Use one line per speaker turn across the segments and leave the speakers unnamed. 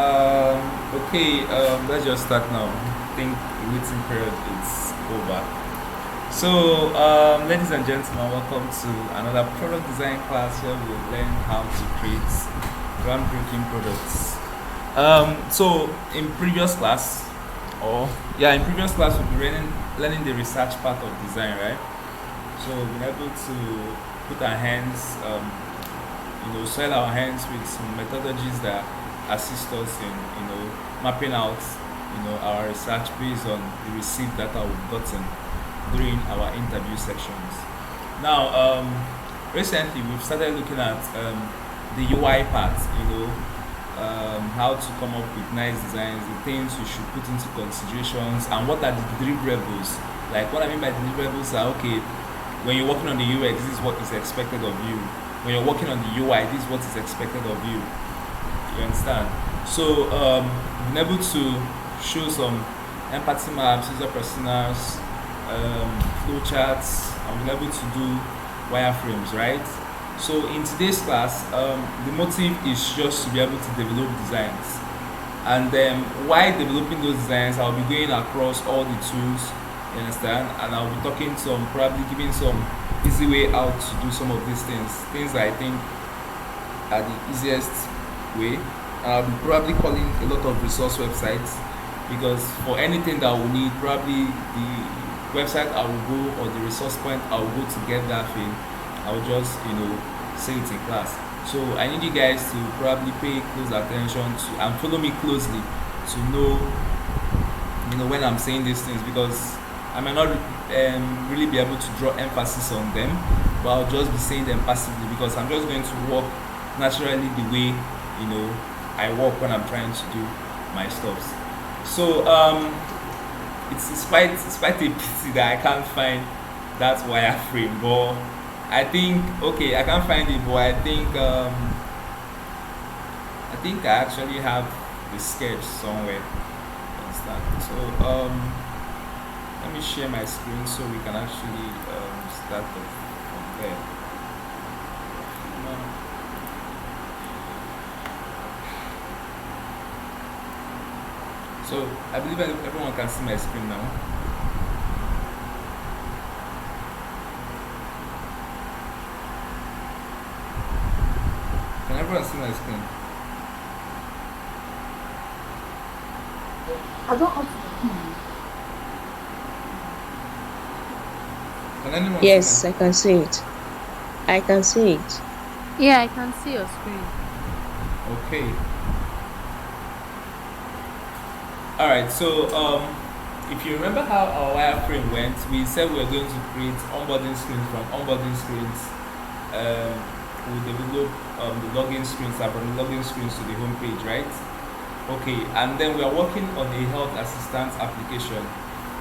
Okay, let's just start now. I think the waiting period is over. So, ladies and gentlemen, welcome to another product design class where we'll learn how to create groundbreaking products. So, in previous class, in previous class, we'll be learning the research part of design, right? So, we've been able to put our hands, soil our hands with some methodologies that assist us in, mapping out, our research based on the received data we've gotten during our interview sections. Now, recently we've started looking at the UI part, how to come up with nice designs, the things you should put into considerations, and what are the deliverables. Like, what I mean by deliverables are, okay, when you're working on the UX, this is what is expected of you. When you're working on the UI, this is what is expected of you. You understand? So, we've been able to show some empathy maps, user personas, flowcharts, and we're able to do wireframes, right? So in today's class, the motive is just to be able to develop designs. And then while developing those designs, I'll be going across all the tools, you understand? And I'll be probably giving some easy way out to do some of these things that I think are the easiest way. And I'll be probably calling a lot of resource websites, because for anything that we need, probably the website I will go or the resource point I will go to get that thing, I will just say it in class. So I need you guys to probably pay close attention to and follow me closely to know when I'm saying these things, because I might not really be able to draw emphasis on them, but I'll just be saying them passively, because I'm just going to work naturally the way I work when I'm trying to do my stuffs. So it's quite a pity that I can't find that wireframe, but I think I can't find it, but I think I actually have the sketch somewhere. Understand? So let me share my screen so we can actually start from there. So I believe everyone can see my screen now. Can everyone see my screen?
I don't have
Can anyone
Yes,
see
I can see it. I can see it.
Yeah, I can see your screen.
Okay. Alright, so if you remember how our wireframe went, we said we were going to create onboarding screens. From onboarding screens, we'll develop the login screens, and from the login screens to the home page, right? Okay, and then we are working on a health assistance application.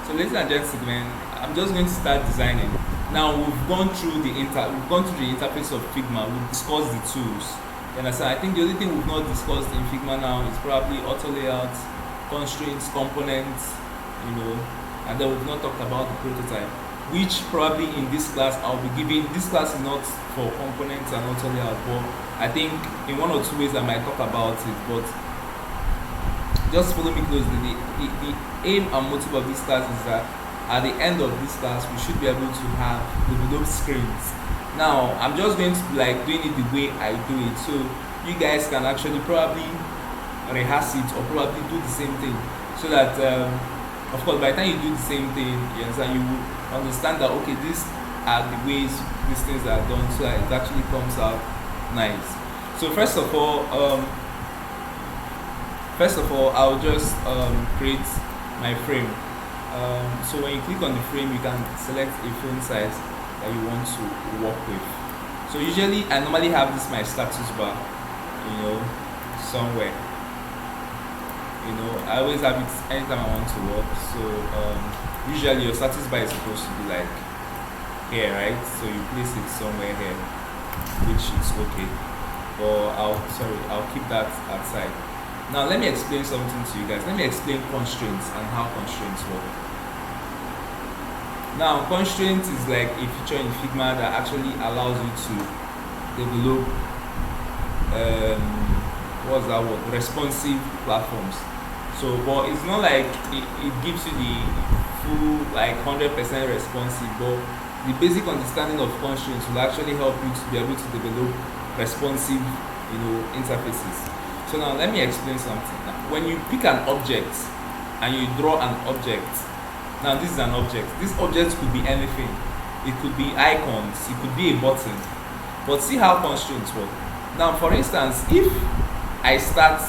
So ladies and gentlemen, I'm just going to start designing. Now we've gone through the interface of Figma. We've discussed the tools. You understand? I think the only thing we've not discussed in Figma now is probably auto layouts, constraints, components, and then we've not talked about the prototype, which probably in this class I'll be giving. This class is not for components and auto layout, but I think in one or two ways I might talk about it, but just follow me closely. The aim and motive of this class is that at the end of this class we should be able to have developed screens. Now I'm just going to be like doing it the way I do it, so you guys can actually probably rehearse it or probably do the same thing, so that of course by the time you do the same thing, you will understand that okay, these are the ways these things are done, so that it actually comes out nice. So first of all I'll just create my frame. So when you click on the frame, you can select a font size that you want to work with. So usually I normally have this my status bar somewhere. I always have it anytime I want to work. So usually your status bar is supposed to be like here, right? So you place it somewhere here, which is okay. But I'll keep that outside. Now let me explain something to you guys. Let me explain constraints and how constraints work. Now constraints is like a feature in Figma that actually allows you to develop what's that word, responsive platforms. So but it's not like it gives you the full like 100% responsive, but the basic understanding of constraints will actually help you to be able to develop responsive, interfaces. So now let me explain something. Now, when you pick an object and you draw an object, now this is an object. This object could be anything. It could be icons, it could be a button. But see how constraints work. Now for instance, if I start,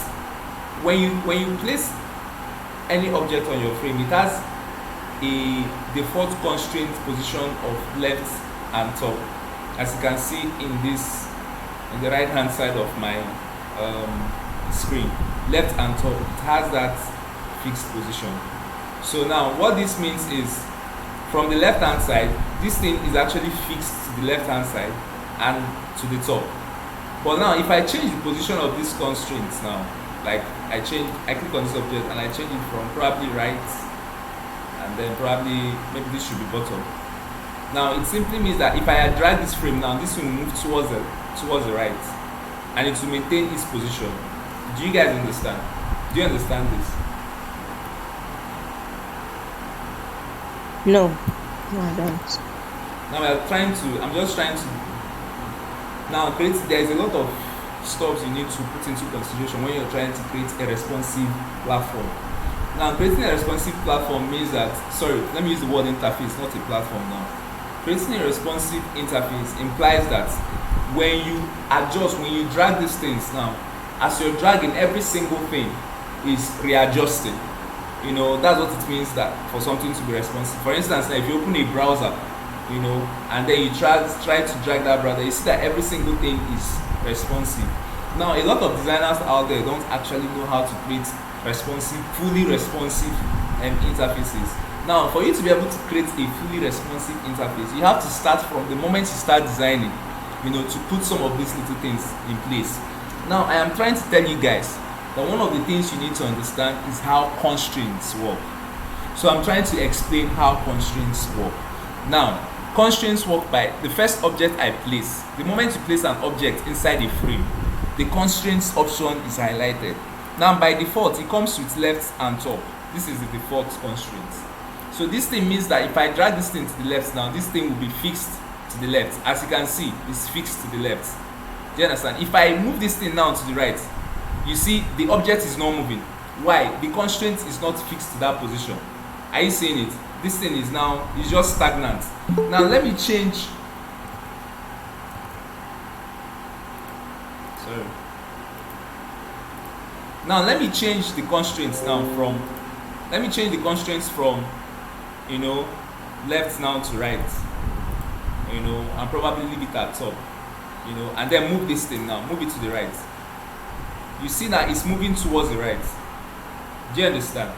when you place any object on your frame, it has a default constraint position of left and top, as you can see in the right hand side of my screen. Left and top, it has that fixed position. So now what this means is, from the left hand side, this thing is actually fixed to the left hand side and to the top. But now if I change the position of these constraints now, like I click on this object and I change it from probably right, and then probably maybe this should be bottom. Now it simply means that if I drag this frame now, this will move towards the right, and it will maintain its position. Do you guys understand? Do you understand this?
No, no, I don't.
Now I'm just trying to now create. There is a lot of stuff you need to put into consideration when you're trying to create a responsive platform. Now creating a responsive platform means that, sorry, let me use the word interface, not a platform now. Creating a responsive interface implies that when you drag these things now, as you're dragging, every single thing is readjusting. That's what it means that for something to be responsive. For instance, now if you open a browser, and then you try to drag that browser, you see that every single thing is responsive. Now a lot of designers out there don't actually know how to create fully responsive interfaces. Now for you to be able to create a fully responsive interface, you have to start from the moment you start designing, to put some of these little things in place. Now I am trying to tell you guys that one of the things you need to understand is how constraints work. So I'm trying to explain how constraints work. Now constraints work by the first object I place. The moment you place an object inside a frame, the constraints option is highlighted. Now by default it comes with left and top. This is the default constraint. So this thing means that if I drag this thing to the left now, this thing will be fixed to the left. As you can see, it's fixed to the left. Do you understand? If I move this thing now to the right, you see the object is not moving. Why? The constraint is not fixed to that position. Are you seeing it? This thing is just stagnant. Now let me change. Sorry. Now let me change the constraints from left now to right. And probably leave it at top. And then move this thing now. Move it to the right. You see that it's moving towards the right. Do you understand?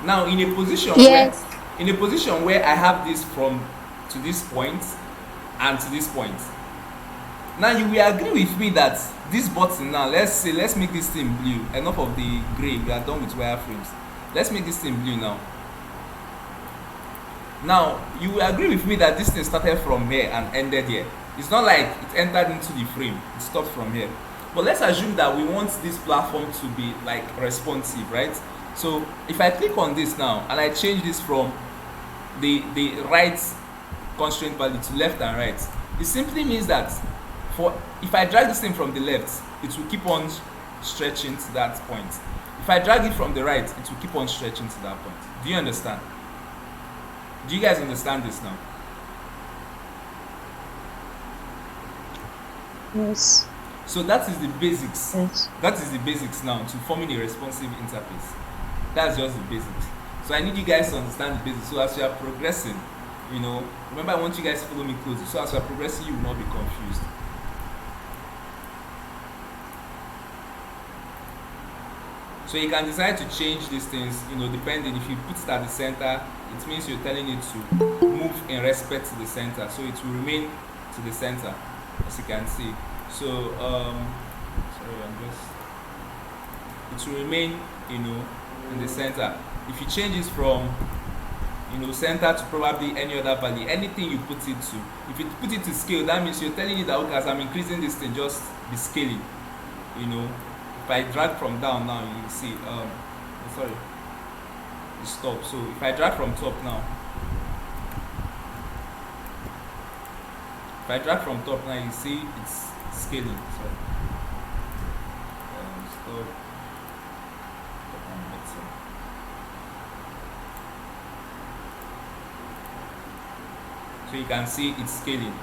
Now in a position where I have this from to this point and to this point. Now you will agree with me that this button now, let's make this thing blue. Enough of the gray, we are done with wireframes. Let's make this thing blue now. Now you will agree with me that this thing started from here and ended here. It's not like it entered into the frame, it stopped from here. But let's assume that we want this platform to be like responsive, right? So if I click on this now and I change this from the right constraint value to left and right, it simply means that if I drag this thing from the left, it will keep on stretching to that point. If I drag it from the right, it will keep on stretching to that point. Do you understand? Do you guys understand this now?
Yes.
So that is the basics.
Yes.
That is the basics now to forming a responsive interface. That's just the basics. So I need you guys to understand the basics. So as you are progressing, remember I want you guys to follow me closely. So as you are progressing, you will not be confused. So you can decide to change these things, depending. If you put it at the center, it means you're telling it to move in respect to the center. So it will remain to the center, as you can see. So it will remain, in the center. If you change it from, center to probably any other value, anything you put it to. If you put it to scale, that means you're telling it that, okay, as I'm increasing this thing, just be scaling. if I drag from down now, you see, sorry, it stopped. So if I drag from top now, you see it's scaling. Sorry. Stop. So you can see it's scaling,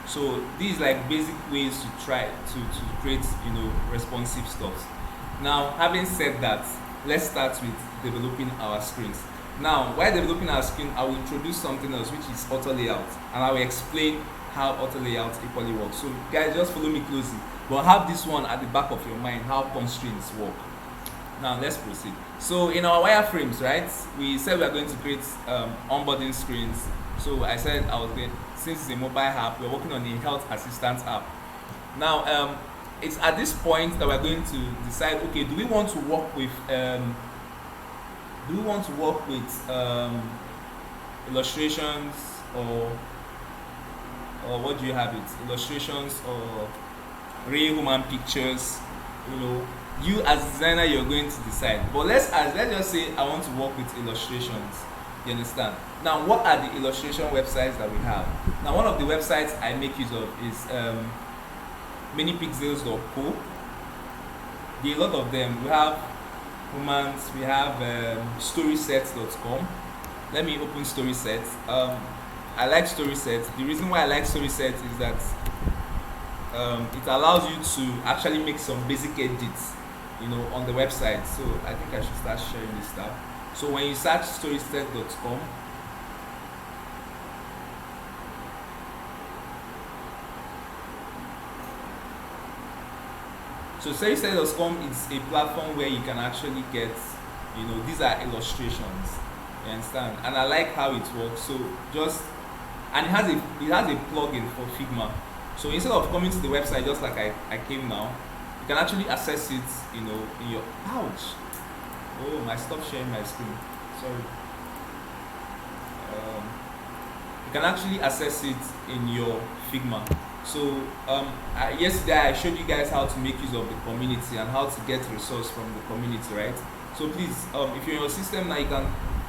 so these like basic ways to try to create responsive stuff. Now, having said that, let's start with developing our screens. Now, while developing our screen, I will introduce something else, which is auto layout, and I will explain how auto layout equally works. So guys, just follow me closely, but have this one at the back of your mind, how constraints work. Now let's proceed. So in our wireframes, right, we said we are going to create onboarding screens. So I said since it's a mobile app, we're working on the health assistance app. Now it's at this point that we're going to decide, okay, do we want to work with illustrations, or what do you have it, illustrations or real human pictures? You as a designer, you're going to decide, but let's just say I want to work with illustrations. You understand? Now, what are the illustration websites that we have? Now, one of the websites I make use of is minipixels.co. There are a lot of them. We have humans, we have storysets.com. Let me open storysets. I like storysets. The reason why I like storysets is that it allows you to actually make some basic edits on the website. So I think I should start sharing this stuff. So when you search storyset.com, so storyset.com is a platform where you can actually get, these are illustrations. You understand? And I like how it works. So and it has a plugin for Figma. So instead of coming to the website just like I came now, you can actually access it, in your pouch. Oh, I stopped sharing my screen. Sorry. You can actually access it in your Figma. So yesterday I showed you guys how to make use of the community and how to get resource from the community, right? So please, if you're in your system now, you can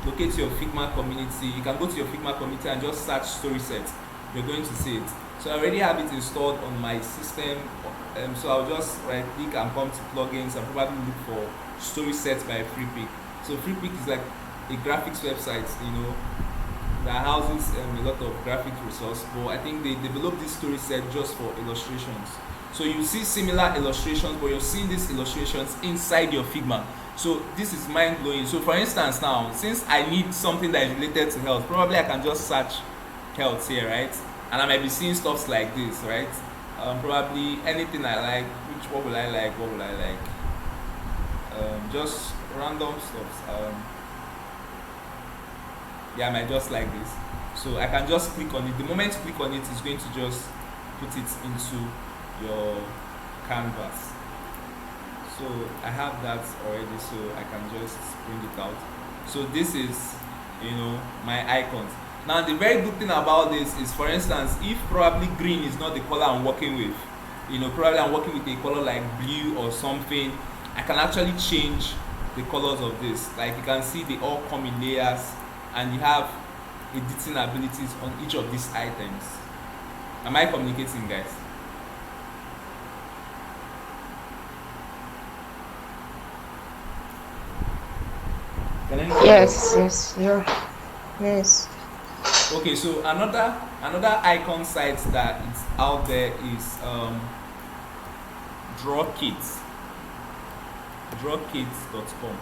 locate your Figma community. You can go to your Figma community and just search StorySet. You're going to see it. So I already have it installed on my system. So I'll just right click and come to plugins and probably look for StorySet by Freepik. So Freepik is like a graphics website, that houses a lot of graphic resource, but I think they developed this StorySet just for illustrations. So you see similar illustrations, but you're seeing these illustrations inside your Figma. So this is mind blowing. So for instance now, since I need something that is related to health, probably I can just search health here, right? And I might be seeing stuff like this, right? Probably anything I like. What will I like? Just random stuff. I might just like this. So I can just click on it. The moment you click on it, it's going to just put it into your canvas. So I have that already, so I can just bring it out. So this is, my icons. Now the very good thing about this is, for instance, if probably green is not the color I'm working with, probably I'm working with a color like blue or something, I can actually change the colors of this. Like you can see they all come in layers, and you have editing abilities on each of these items. Am I communicating, guys?
Yes, yes.
Okay, so another icon site that is out there is drawkits.com.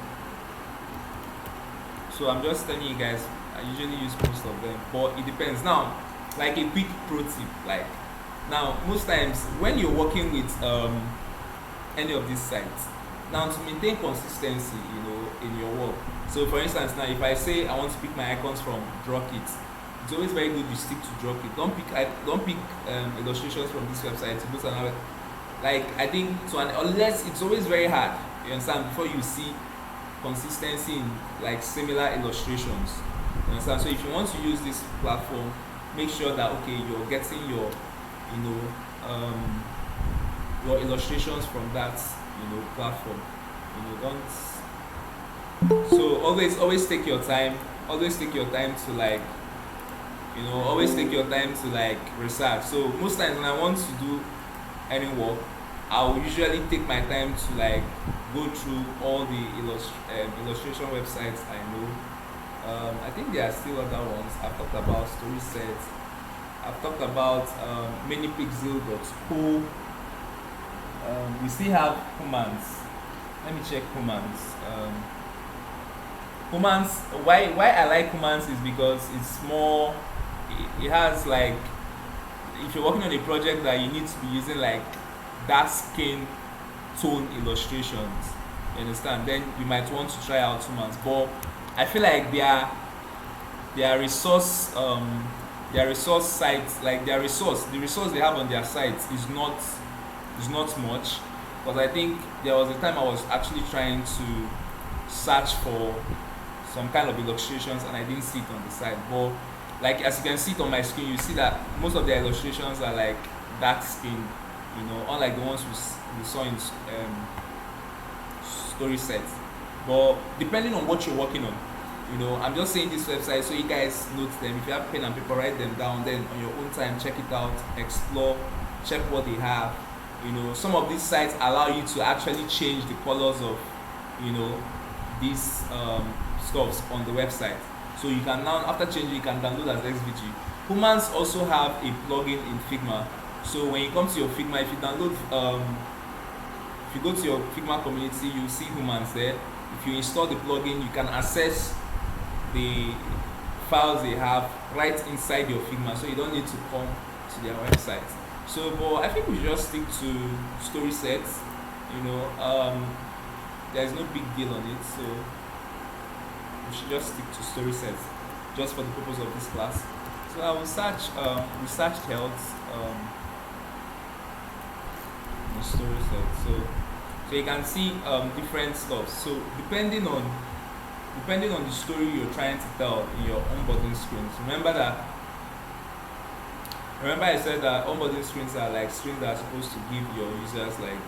So I'm just telling you guys, I usually use most of them, but it depends. Now, like a quick pro tip, like now most times when you're working with any of these sites, now to maintain consistency, in your work. So for instance, now if I say I want to pick my icons from drawkit, it's always very good you stick to drawkit. Don't pick illustrations from this website to go to another. Like I think unless it's always very hard, you understand, before you see consistency in like similar illustrations. You understand? So if you want to use this platform, make sure that you're getting your your illustrations from that platform. Don't so always take your time. Always take your time to like always take your time to like research. So most times when I want to do any work, I'll usually take my time to like go through all the illustration websites I know. I think there are still other ones. I've talked about StorySet. I've talked about minipixel.co. We still have Humans. Let me check Humans. Humans. Why I like Humans is because it's more. It has like, if you're working on a project that you need to be using like dark skin tone illustrations, you understand, then you might want to try out Humans. But I feel like their resource sites, like the resource they have on their sites is not much. Because I think there was a time I was actually trying to search for some kind of illustrations and I didn't see it on the site. But like as you can see it on my screen, you see that most of the illustrations are like dark skin, unlike the ones we saw in story sets. But depending on what you're working on, I'm just saying this website so you guys note them. If you have pen and paper, write them down. Then on your own time, check it out, explore, check what they have. Some of these sites allow you to actually change the colors of, these stuffs on the website. So you can now, after changing, you can download as XVG. Humans also have a plugin in Figma. So when you come to your Figma, if you download, if you go to your Figma community, you see Humans there. If you install the plugin, you can access the files they have right inside your Figma, so you don't need to come to their website. So, but I think we just stick to story sets. There's no big deal on it, so we should just stick to story sets, just for the purpose of this class. So I will search research health on story sets. So you can see different stuff. So depending on the story you're trying to tell in your onboarding screens, remember I said that onboarding screens are like screens that are supposed to give your users like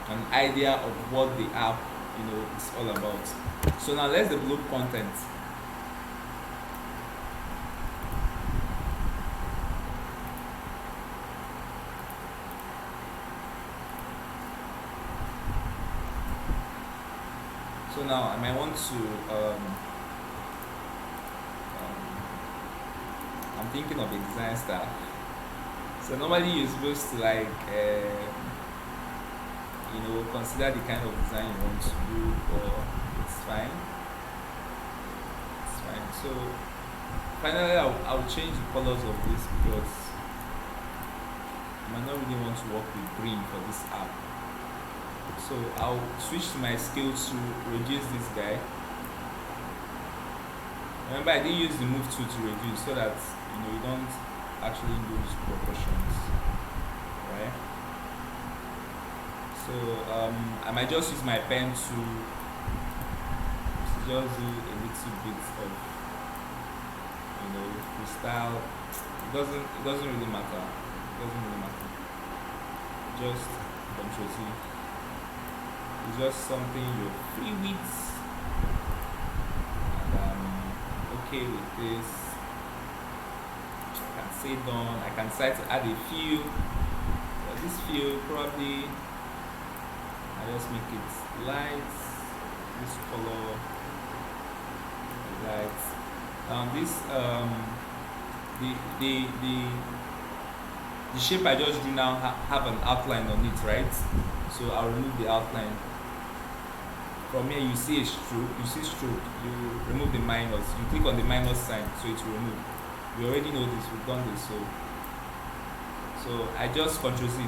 an idea of what the app is all about. So now let's develop content. So now I might want to I'm thinking of a design style. So normally you're supposed to like consider the kind of design you want to do, or it's fine. So finally I'll change the colors of this because I might not really want to work with green for this app. So I'll switch to my scale to reduce this guy. Remember, I didn't use the move tool to reduce so that you don't actually lose proportions, right? So I might just use my pen to just do a little bit of freestyle. It doesn't really matter. Just Ctrl C. It's just something you're free with, and I'm okay with this. I can say done. I can decide to add a field. But this field probably I just make it light. This color light. This the shape I just drew now have an outline on it, right? So I'll remove the outline. From here you see a stroke, you remove the minus, you click on the minus sign, so it's removed. We already know this, we've done this, so I just Ctrl Z.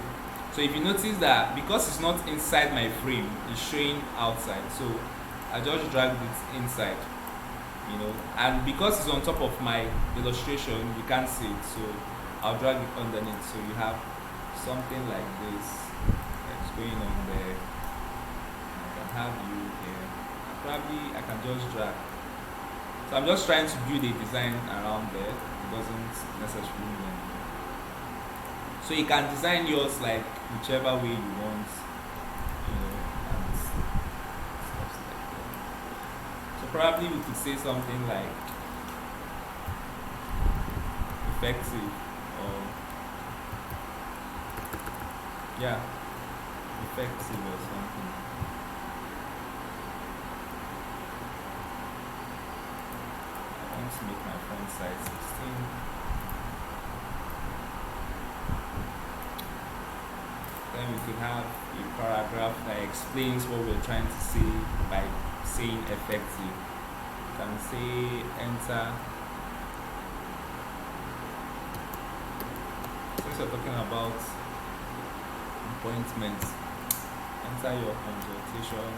So if you notice that because it's not inside my frame, it's showing outside, so I just drag it inside, and because it's on top of my illustration, you can't see it, so I'll drag it underneath, so you have something like this that's going on there. I can have you here. I can just drag. So I'm just trying to build a design around there. It doesn't necessarily mean anything. So you can design yours like whichever way you want, and stuff like that. So probably we could say something like effective, or yeah, effective or something. I want to make my font size 16. Then we could have a paragraph that explains what we're trying to say by saying effective. You can say enter. Since we're talking about appointments, enter your consultation.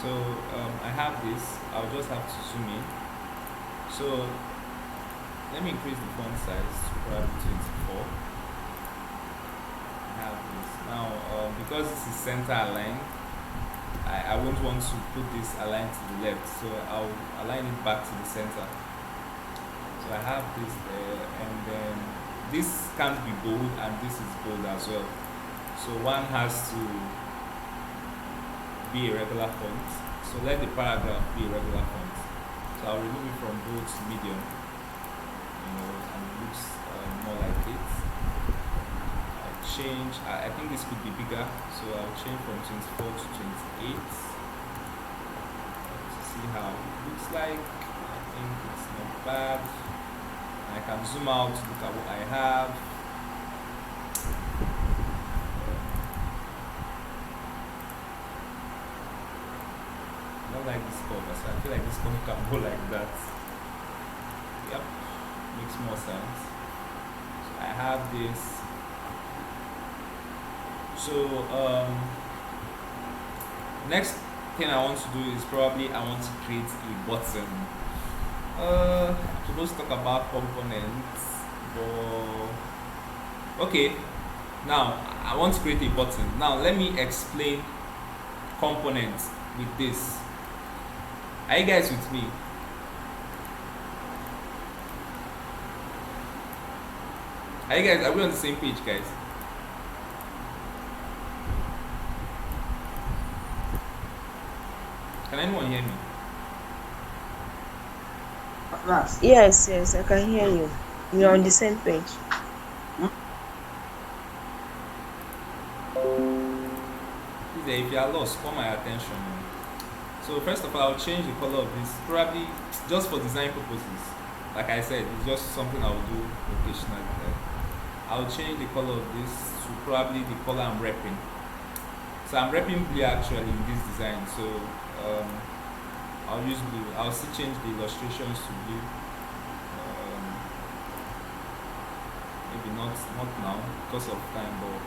So I have this. I'll just have to zoom in. So let me increase the font size to probably 24. I have this now. Because this is center aligned, I won't want to put this aligned to the left, so I'll align it back to the center. So I have this there, and then this can't be bold, and this is bold as well. So one has to be a regular font. So let the paragraph be a regular font. So I'll remove it from bold to medium, and it looks more like it. I'll change. I think this could be bigger, so I'll change from 24 to 28 to see how it looks like. I think it's not bad. I can zoom out to look at what I have. I don't like this cover, so I feel like this cover can go like that. Yep, makes more sense. So I have this. So next thing I want to do is probably I want to create a button. I'm supposed to talk about components, but okay. Now I want to create a button. Now let me explain components with this. Are you guys with me? Are we on the same page, guys? Can anyone hear me?
Yes, yes, I can hear you. You're on the same page.
If you are lost, call my attention. So first of all, I'll change the color of this, probably just for design purposes. Like I said, it's just something I'll do occasionally. I'll change the color of this to probably the color I'm repping. So I'm repping blue actually in this design. So I'll use blue. I'll still change the illustrations to blue. Maybe not now because of time, but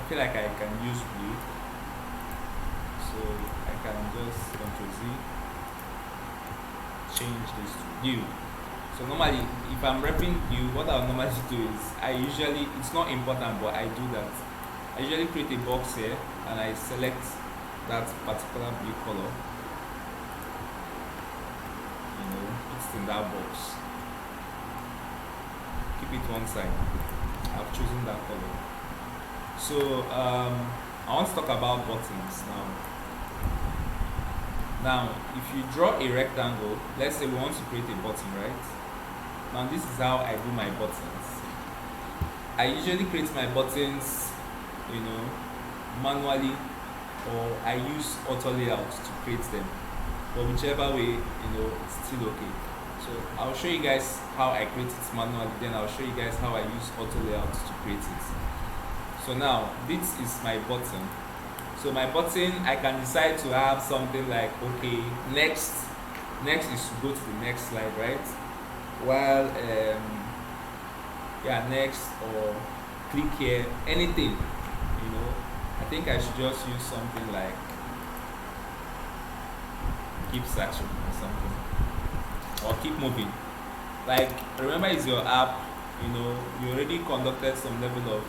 I feel like I can use blue. So I can just Ctrl Z, change this to blue. So normally, if I'm repping blue, what I'll normally do is it's not important, but I do that. I usually create a box here and I select that particular blue color. It's in that box. Keep it one side. I've chosen that color. So I want to talk about buttons now. Now, if you draw a rectangle, let's say we want to create a button, right? Now, this is how I do my buttons. I usually create my buttons, manually, or I use auto layout to create them. But whichever way, it's still okay. So I'll show you guys how I create it manually, then I'll show you guys how I use auto layout to create it. So now, this is my button. So my button, I can decide to have something like, okay, next is to go to the next slide, right? While next, or click here, anything, I think I should just use something like keep searching or something, or keep moving. Like, remember, it's your app. You already conducted some level of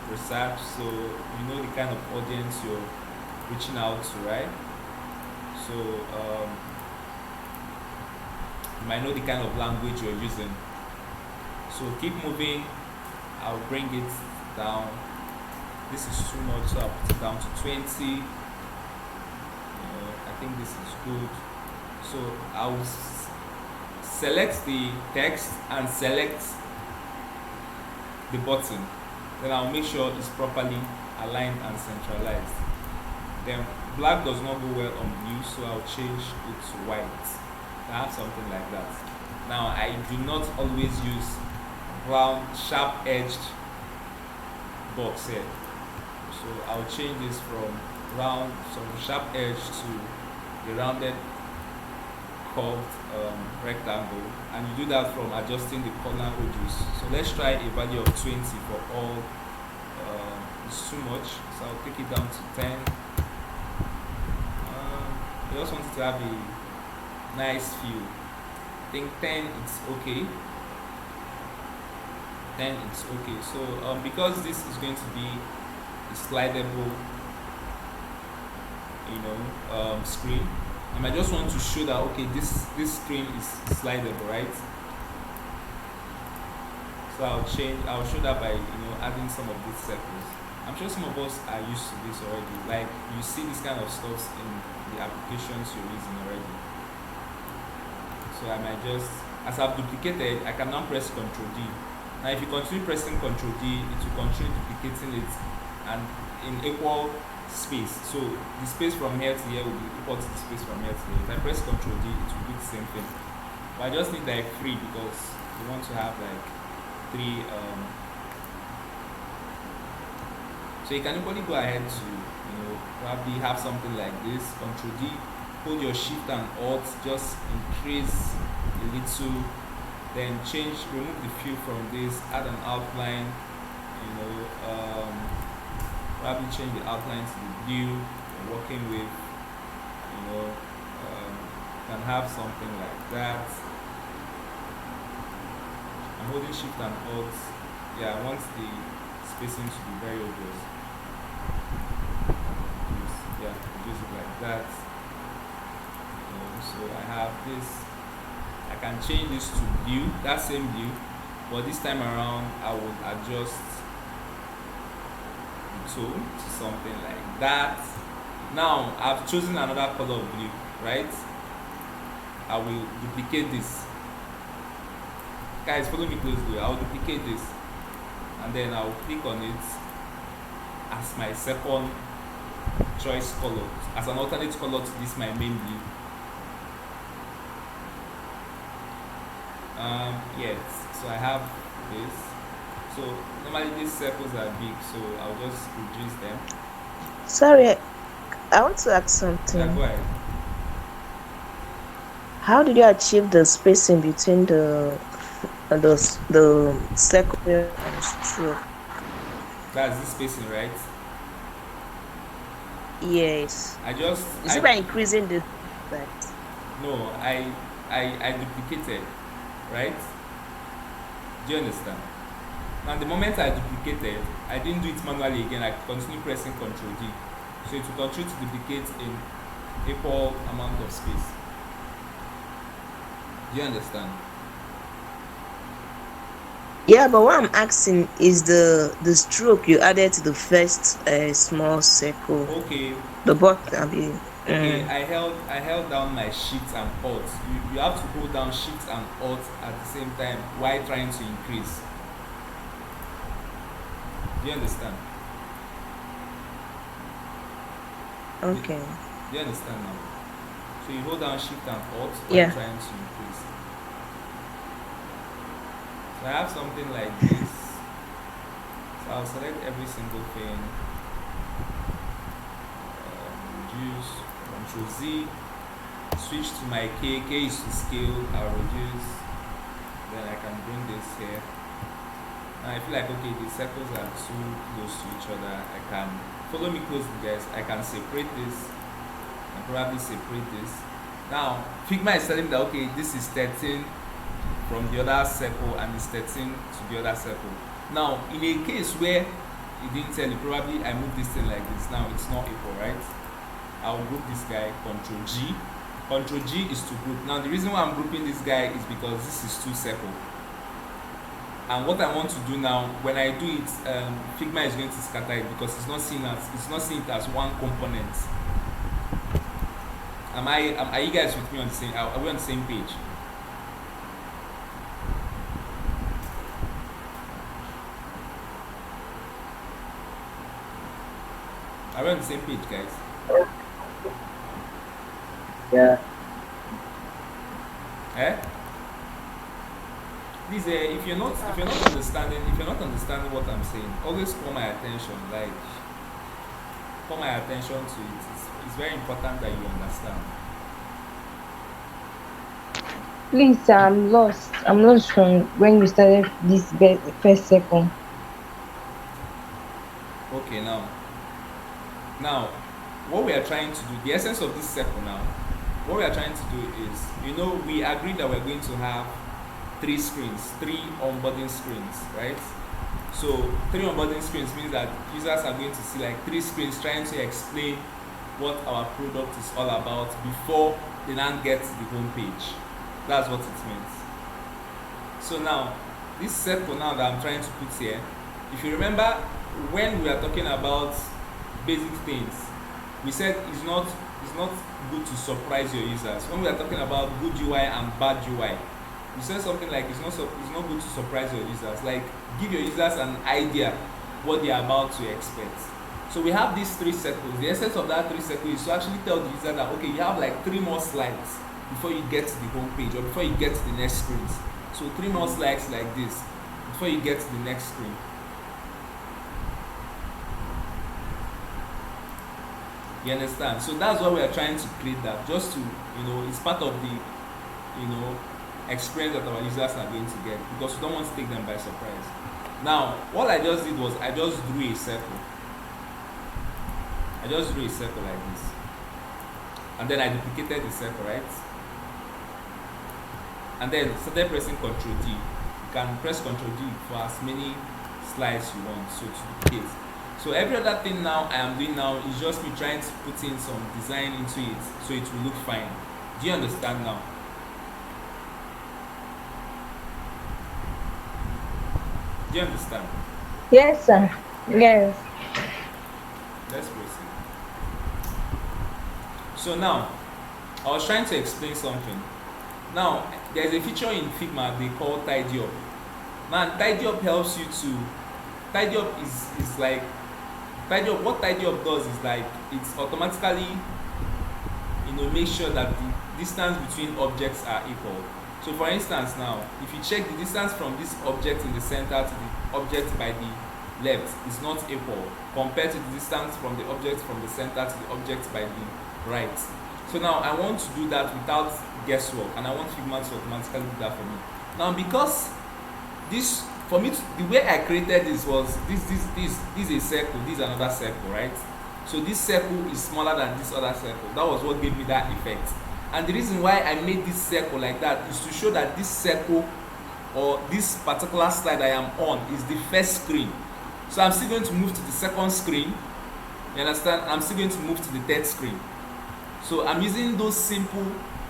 research, so you know the kind of audience you're reaching out to, right? So you might know the kind of language you're using. So keep moving. I'll bring it down. This is too much, so I'll put it down to 20. I think this is good. So I'll select the text and select the button. Then I'll make sure it's properly aligned and centralized. Then black does not go well on blue, so I'll change it to white. I have something like that. Now I do not always use round, sharp-edged box here. So I'll change this from round, some sharp edge to the rounded curved rectangle, and you do that from adjusting the corner edges. So let's try a value of 20 for all. It's too much, so I'll take it down to 10. I just want it to have a nice feel. I think 10 it's okay. 10 it's okay. So because this is going to be a slidable screen, and I just want to show that okay, this screen is slidable, right? So I'll show that by adding some of these circles. I'm sure some of us are used to this already. Like, you see this kind of stuff in the applications you're using already. So I might just, as I've duplicated, I can now press Ctrl D. Now if you continue pressing Ctrl D, it will continue duplicating it and in equal space. So the space from here to here will be equal to the space from here to here. If I press Ctrl D, it will do the same thing. But I just need like 3 because we want to have like 3. So you can equally go ahead to probably have something like this. Ctrl D, hold your Shift and Alt, just increase a little, then remove the fill from this, add an outline. Probably change the outline to the view you're working with. Can have something like that. I'm holding Shift and Alt. Yeah, I want the spacing to be very obvious. Use it like that. So I have this. I can change this to view, that same view, but this time around I will adjust the tone to something like that. Now I've chosen another color of blue, right? I will duplicate this. Guys, follow me closely. I'll duplicate this and then I'll click on it as my second choice color, as an alternate color to this my main blue. Yes, so I have this. So normally these circles are big, so I'll just reduce them.
Sorry, I want to ask something.
Yeah, go ahead.
How did you achieve the spacing between the circle and stroke?
That's the spacing, right?
Yes. Is it by increasing the that?
No, I duplicated, right? Do you understand? Now the moment I duplicated, I didn't do it manually again. I continue pressing Ctrl D, so it will continue to duplicate in equal amount of space. Do you understand?
Yeah, but what I'm asking is the stroke you added to the first small circle.
Okay.
The box can be.
Okay, I held down my Shift and Alt. You have to hold down Shift and Alt at the same time while trying to increase. Do you understand?
Okay.
Do you understand now? So you hold down Shift and Alt while trying to increase. So I have something like this. So I'll select every single thing. Reduce, Ctrl Z, switch to my K. K is to scale. I'll reduce. Then I can bring this here. Now I feel like okay, the circles are too close to each other. I can follow me closely, guys. I can separate this and probably separate this. Now Figma is telling me that okay, this is 13 from the other circle and is 13 to the other circle. Now, in a case where it didn't tell you, probably I move this thing like this. Now it's not equal, right? I'll group this guy, Control G. Control G is to group. Now the reason why I'm grouping this guy is because this is two circle. And what I want to do now, when I do it, Figma is going to scatter it because it's not seeing it as one component. Are you guys with me on the same? Are we on the same page? Are we on the same page, guys?
Yeah.
Eh? Please, if you're not understanding what I'm saying, always call my attention. Like, call my attention to it. It's very important that you understand.
Please, I'm lost. I'm lost from when you started this first second.
Okay, now, what we are trying to do, the essence of this circle now, what we are trying to do is, we agreed that we're going to have three onboarding screens, right? So 3 onboarding screens means that users are going to see like 3 screens trying to explain what our product is all about before they now get to the home page. That's what it means. So now, this circle now that I'm trying to put here, if you remember when we are talking about basic things, we said it's not good to surprise your users. When we are talking about good UI and bad UI, we said something like it's not good to surprise your users. Like, give your users an idea what they are about to expect. So we have these 3 circles. The essence of that 3 circles is to actually tell the user that, okay, you have like 3 more slides before you get to the home page or before you get to the next screens. So 3 more slides like this before you get to the next screen. You understand? So that's why we are trying to create that, just to, it's part of the, experience that our users are going to get, because we don't want to take them by surprise. Now, what I just did was I just drew a circle. I just drew a circle like this. And then I duplicated the circle, right? And then started pressing Ctrl D. You can press Ctrl D for as many slides you want, so to duplicate. So every other thing now I am doing now is just me trying to put in some design into it so it will look fine. Do you understand now? Do you understand?
Yes, sir. Yes.
Let's proceed. So now, I was trying to explain something. Now, there's a feature in Figma they call tidy up. Now, tidy up helps you to, tidy up is like, tidy up, what tidy up does is like, it's automatically, make sure that the distance between objects are equal. So for instance now, if you check the distance from this object in the center to the object by the left is not equal compared to the distance from the object from the center to the object by the right. So now I want to do that without guesswork, and I want Figma to automatically do that for me. Now, because this, for me, the way I created this was this is a circle, this is another circle, right? So this circle is smaller than this other circle. That was what gave me that effect. And the reason why I made this circle like that is to show that this circle or this particular slide I am on is the first screen. So I'm still going to move to the second screen. You understand? I'm still going to move to the third screen. So I'm using those simple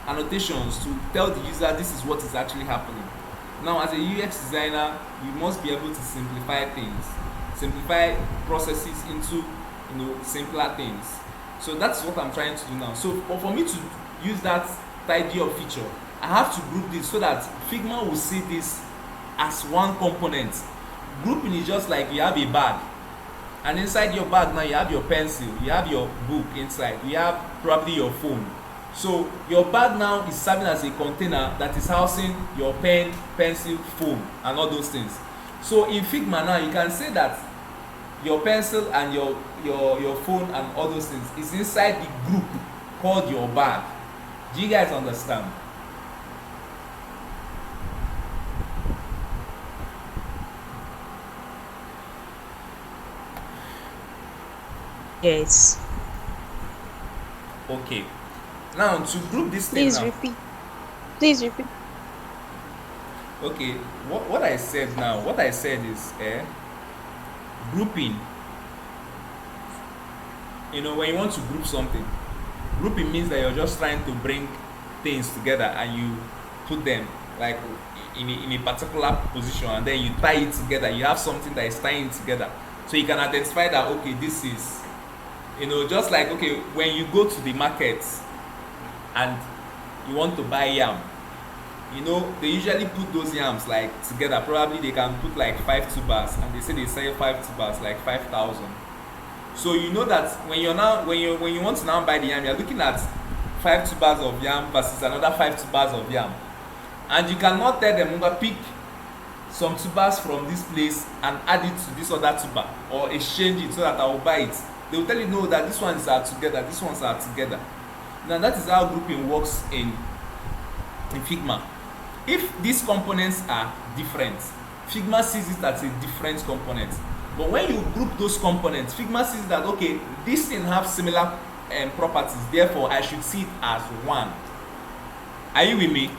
annotations to tell the user this is what is actually happening. Now, as a UX designer, you must be able to simplify things, simplify processes into simpler things. So that's what I'm trying to do now. So for me to use that tidy up feature, I have to group this so that Figma will see this as one component. Grouping is just like you have a bag, and inside your bag now you have your pencil, you have your book inside, you have probably your phone. So your bag now is serving as a container that is housing your pen, pencil, phone, and all those things. So in Figma now you can say that your pencil and your phone and all those things is inside the group called your bag. Do you guys understand?
Yes.
Okay. Now to group this thing
Please
now.
repeat. Please repeat.
Okay, what I said now, what I said is grouping. When you want to group something, grouping means that you're just trying to bring things together and you put them like in a particular position, and then you tie it together. You have something that is tying it together, so you can identify that, okay, this is, just like, okay, when you go to the market and you want to buy yam, they usually put those yams like together. Probably they can put like 5 tubers, and they say they sell 5 tubers like 5,000. So you know that when you want to now buy the yam, you're looking at 5 tubers of yam versus another 5 tubers of yam, and you cannot tell them, pick some tubers from this place and add it to this other tuber, or exchange it so that I will buy it. They will tell you, no, that this ones are together, this ones are together. Now that is how grouping works in Figma. If these components are different, Figma sees it as a different component. But when you group those components, Figma sees that, okay, this thing have similar properties, therefore I should see it as one. Are you with me?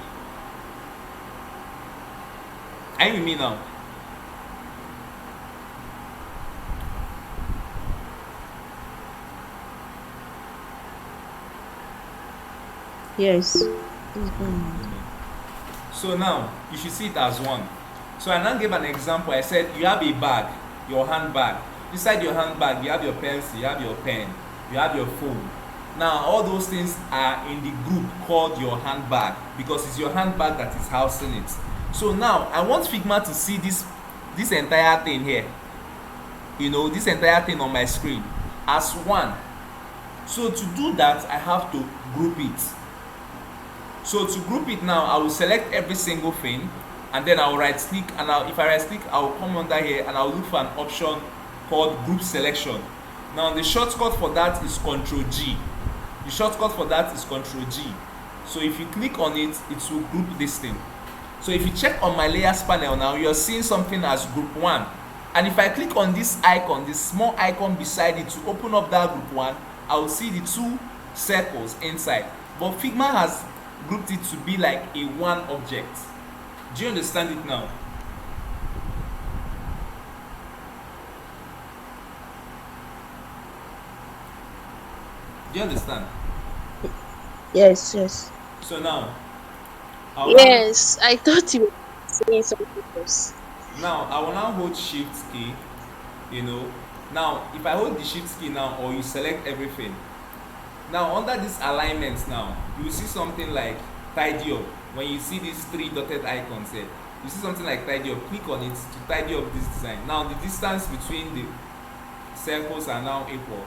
Are you with me now?
Yes. Please go on.
So now you should see it as one. So I now gave an example. I said you have a bag, your handbag. Inside your handbag, you have your pencil, you have your pen, you have your phone. Now all those things are in the group called your handbag, because it's your handbag that is housing it. So now I want Figma to see this entire thing here, this entire thing on my screen as one. So to do that, I have to group it. So to group it now, I will select every single thing, and then I will right click, and if I right click, I will come under here and I will look for an option called group selection. Now the shortcut for that is Ctrl G. The shortcut for that is Ctrl G. So if you click on it, it will group this thing. So if you check on my layers panel now, you're seeing something as group 1. And if I click on this icon, this small icon beside it, to open up that group 1, I will see the 2 circles inside. But Figma has grouped it to be like a one object. Do you understand it now? Do you understand?
Yes, yes.
So now,
Yes, I thought you were saying something else.
I will now hold Shift key. Now if I hold the Shift key now, or you select everything, now under this alignment now, you will see something like tidy up. When you see these 3 dotted icons here, you see something like tidy up. Click on it to tidy up this design. Now the distance between the circles are now equal.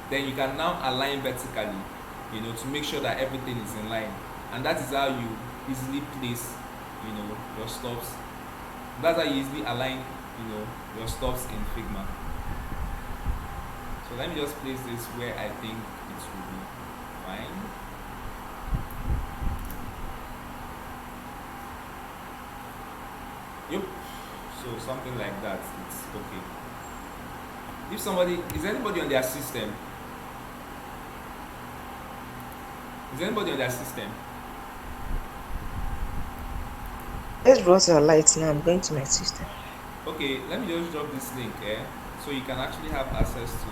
Then you can now align vertically, to make sure that everything is in line. And that is how you easily place, your stops. That's how you easily align, your stops in Figma. So let me just place this where I think it will be fine. Yep. So something like that, it's okay. Is anybody on their system? Is anybody on their system?
Let's brought your light now. I'm going to my system.
Okay, let me just drop this link, so you can actually have access to.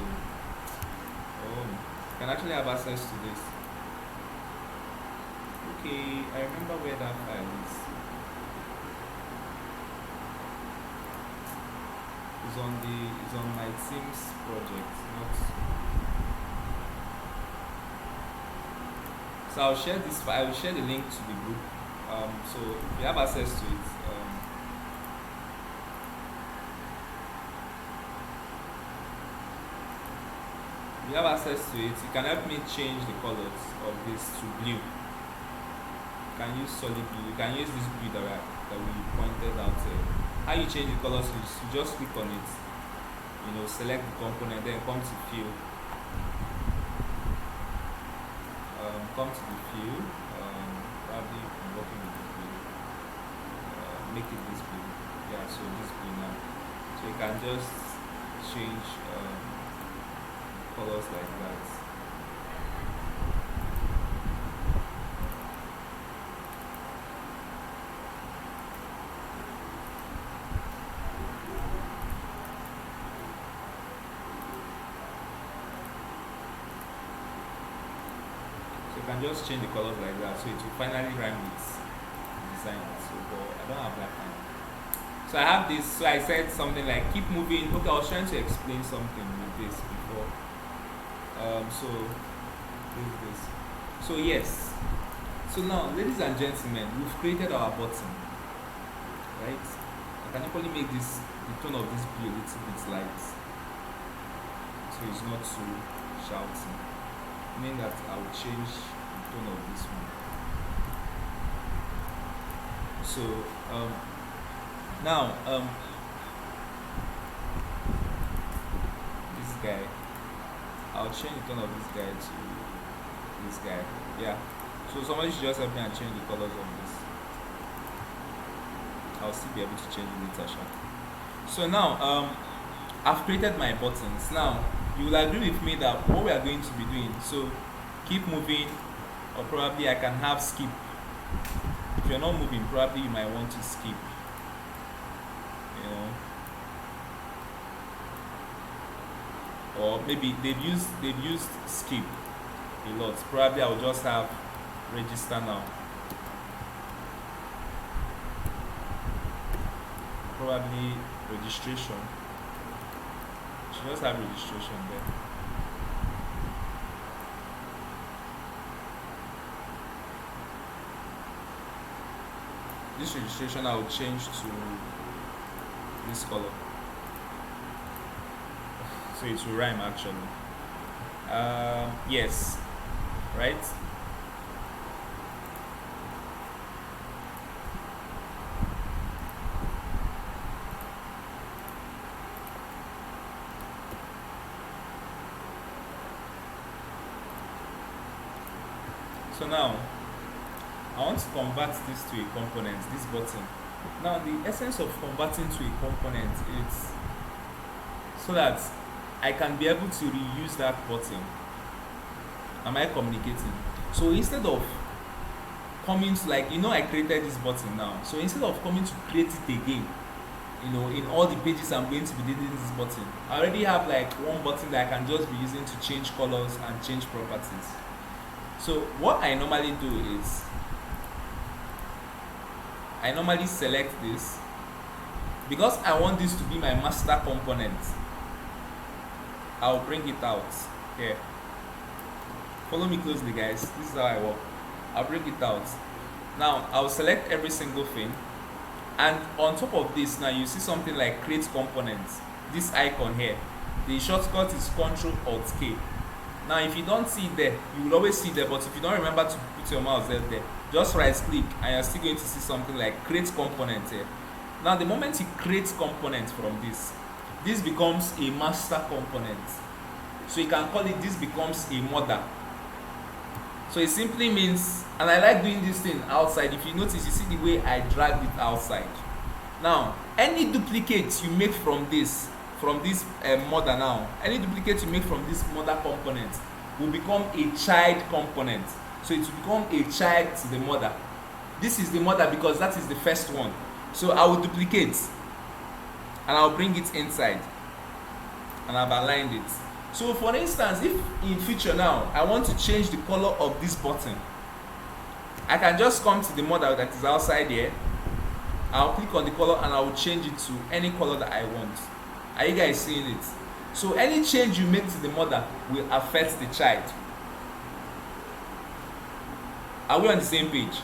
Oh, you can actually have access to this. Okay, I remember where that file is. It's on my Teams project, not. So I'll share this file. I will share the link to the group. So if you have access to it, if you have access to it, you can help me change the colors of this to blue. You can use solid blue. You can use this blue that we pointed out here. How you change the colors is you just click on it, select the component, then come to fill. Come to the fill. Probably I'm working with this blue. Make it this blue. Yeah, so this blue now. So you can just change colors like that. you can just change the colors like that, so it will finally rhyme with the design. So, but I don't have that kind. So I have this. So I said something like keep moving. Okay, I was trying to explain something with this before. So this. So yes. So now, ladies and gentlemen, we've created our button, right? I can only make this the tone of this blue a little bit light, so it's not too shouting. Meaning that I will change the tone of this one. So now this guy, I'll change the tone of this guy to this guy. Yeah. So somebody should just help me and change the colors of this. I'll still be able to change it later, sure. So now I've created my buttons. Now you will agree with me that what we are going to be doing, so keep moving, or probably I can have skip. If you're not moving, probably you might want to skip, you know, or maybe they've used skip a lot. Probably I'll just have register now. Probably registration. Should just have registration there. This registration I will change to this color, so it will rhyme actually. Yes, right. So now I want to convert this to a component, this button. Now the essence of converting to a component is so that I can be able to reuse that button. Am I communicating? So instead of coming to, like, I created this button now. So instead of coming to create it again, in all the pages I'm going to be deleting this button, I already have like one button that I can just be using to change colors and change properties. So what I normally do is I normally select this because I want this to be my master component. I'll bring it out here. Follow me closely, guys. This is how I work. I'll bring it out. Now I'll select every single thing, and on top of this, now you see something like create components. This icon here, the shortcut is Ctrl-Alt-K. Now if you don't see it there, you will always see it there, but if you don't remember to put your mouse there, just right click and you're still going to see something like create component here. Now the moment you create component from this becomes a master component. So you can call it, this becomes a Mothe. So it simply means, and I like doing this thing outside. If you notice, you see the way I dragged it outside. Now any duplicates you make from this Mothe, now any duplicate you make from this Mothe component will become a child component. So it will become a child to the Mothe. This is the Mothe because that is the first one. So I will duplicate and I'll bring it inside, and I've aligned it. So for instance, if in future now I want to change the color of this button, I can just come to the Mothe that is outside here. I'll click on the color and I will change it to any color that I want. Are you guys seeing it? So any change you make to the Mothe will affect the child. Are we on the same page?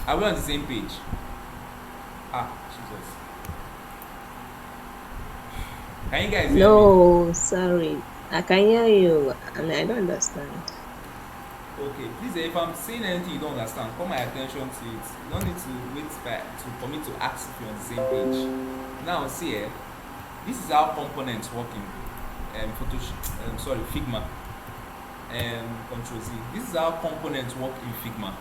Are we on the same page? Jesus. Can you guys hear me?
No, sorry. I can hear you, and I don't understand.
Okay, please, if I'm saying anything you don't understand, call my attention to it. You don't need to wait for me to ask if you're on the same page. Now, see here, this is how components work in Figma. Ctrl Z. This is how components work in Figma.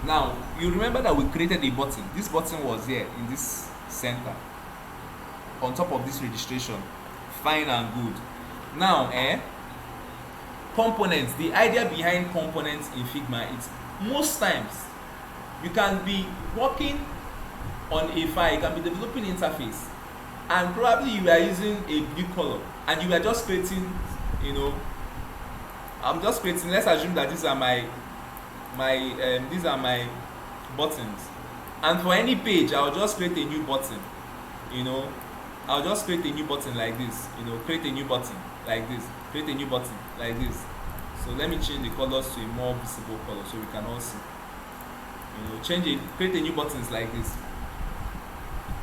Now, you remember that we created a button. This button was here in this center, on top of this registration. Fine and good. Now, components, the idea behind components in Figma is most times you can be working on a file, you can be developing interface, and probably you are using a blue color and you are just creating, you know, I'm just creating, let's assume that these are my buttons, and for any page I'll just create a new button, you know. I'll just create a new button like this, you know, create a new button like this, create a new button like this. So let me change the colors to a more visible color so we can all see, you know, create a new buttons like this.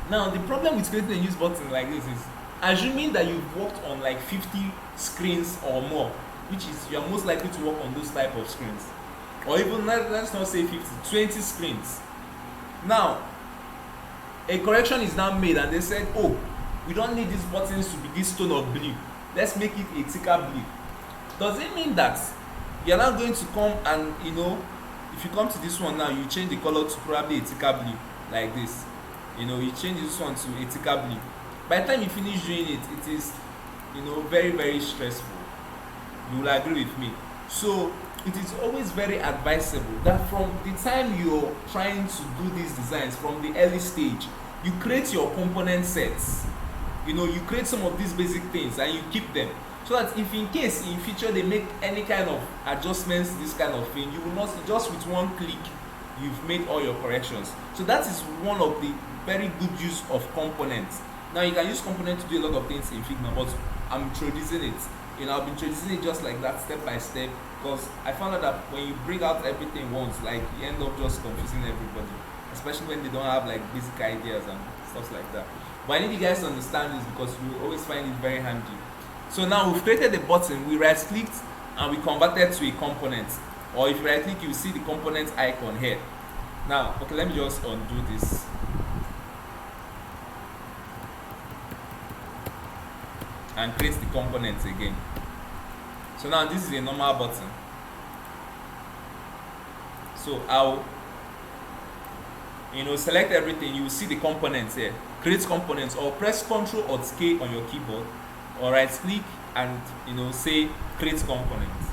Now the problem with creating a new button like this is assuming that you've worked on like 50 screens or more, which is you're most likely to work on those type of screens, or even let's not say 50, 20 screens. Now a correction is now made and they said, oh, we don't need these buttons to be this tone of blue, let's make it a thicker blue. Does it mean that you're not going to come and, you know, if you come to this one now, you change the color to probably a thicker blue like this, you know, you change this one to a thicker blue, by the time you finish doing it, it is, you know, very, very stressful. You will agree with me. So it is always very advisable that from the time you're trying to do these designs, from the early stage, you create your component sets, you know, you create some of these basic things and you keep them, so that if in case in future they make any kind of adjustments, this kind of thing, you will not, just with one click you've made all your corrections. So that is one of the very good use of components. Now you can use components to do a lot of things in Figma, but I'm introducing it, you know, I'll be introducing it just like that, step by step, because I found out that when you bring out everything once, like, you end up just confusing everybody, especially when they don't have like basic ideas and stuff like that. But I need you guys to understand this because you will always find it very handy. So now we've created the button, we right clicked and we converted to a component, or if you right click, you see the component icon here. Now, okay, let me just undo this. And create the components again. So now this is a normal button. So I'll, you know, select everything, you will see the components here. Create components, or press Ctrl or K on your keyboard, or right click and, you know, say create components.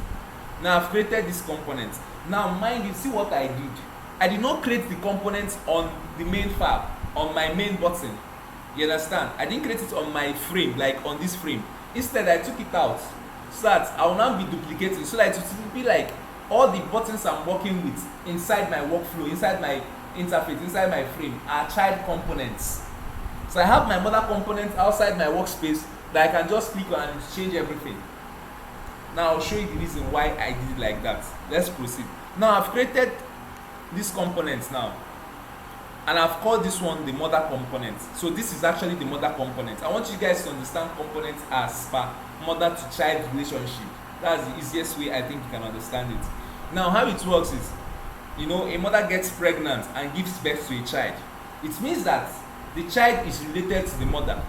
Now I've created this component. Now mind you, see what I did. I did not create the components on the main file, on my main button. You understand? I didn't create it on my frame, like on this frame. Instead, I took it out so that I will now be duplicating, so that it will be like all the buttons I'm working with inside my workflow, inside my interface, inside my frame are child components. So I have my mother component outside my workspace that I can just click on and change everything. Now I'll show you the reason why I did it like that. Let's proceed. Now I've created these components now, and I've called this one the mother component. So this is actually the mother component. I want you guys to understand components as per mother to child relationship. That's the easiest way I think you can understand it. Now how it works is, you know, a mother gets pregnant and gives birth to a child. It means that the child is related to the mother.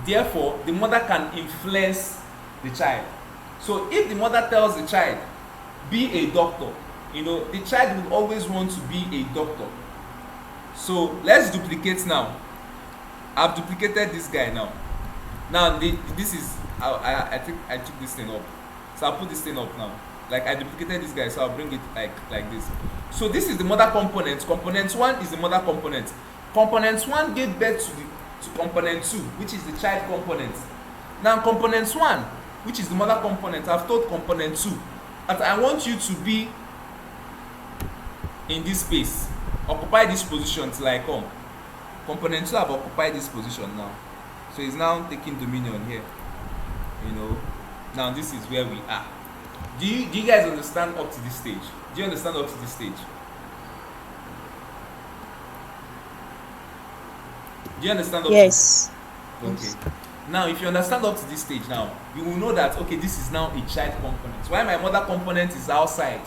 Therefore, the mother can influence the child. So if the mother tells the child, be a doctor, you know, the child will always want to be a doctor. So let's duplicate now. I've duplicated this guy now. Now this is, I think I took this thing up. So I'll put this thing up now. Like I duplicated this guy, so I'll bring it like this. So this is the mother component. Component 1 is the mother component. Component 1 gave birth to component 2, which is the child component. Now component 1, which is the mother component, I've told component 2 that I want you to be in this space, occupy this position till I come. Component 2 have occupied this position now, so it's now taking dominion here, you know. Now this is where we are. Do you guys understand up to this stage? Do you understand up to this stage? Do you understand up
Yes.
to this? Okay. Now if you understand up to this stage now, you will know that okay, this is now a child component. Why my mother component is outside,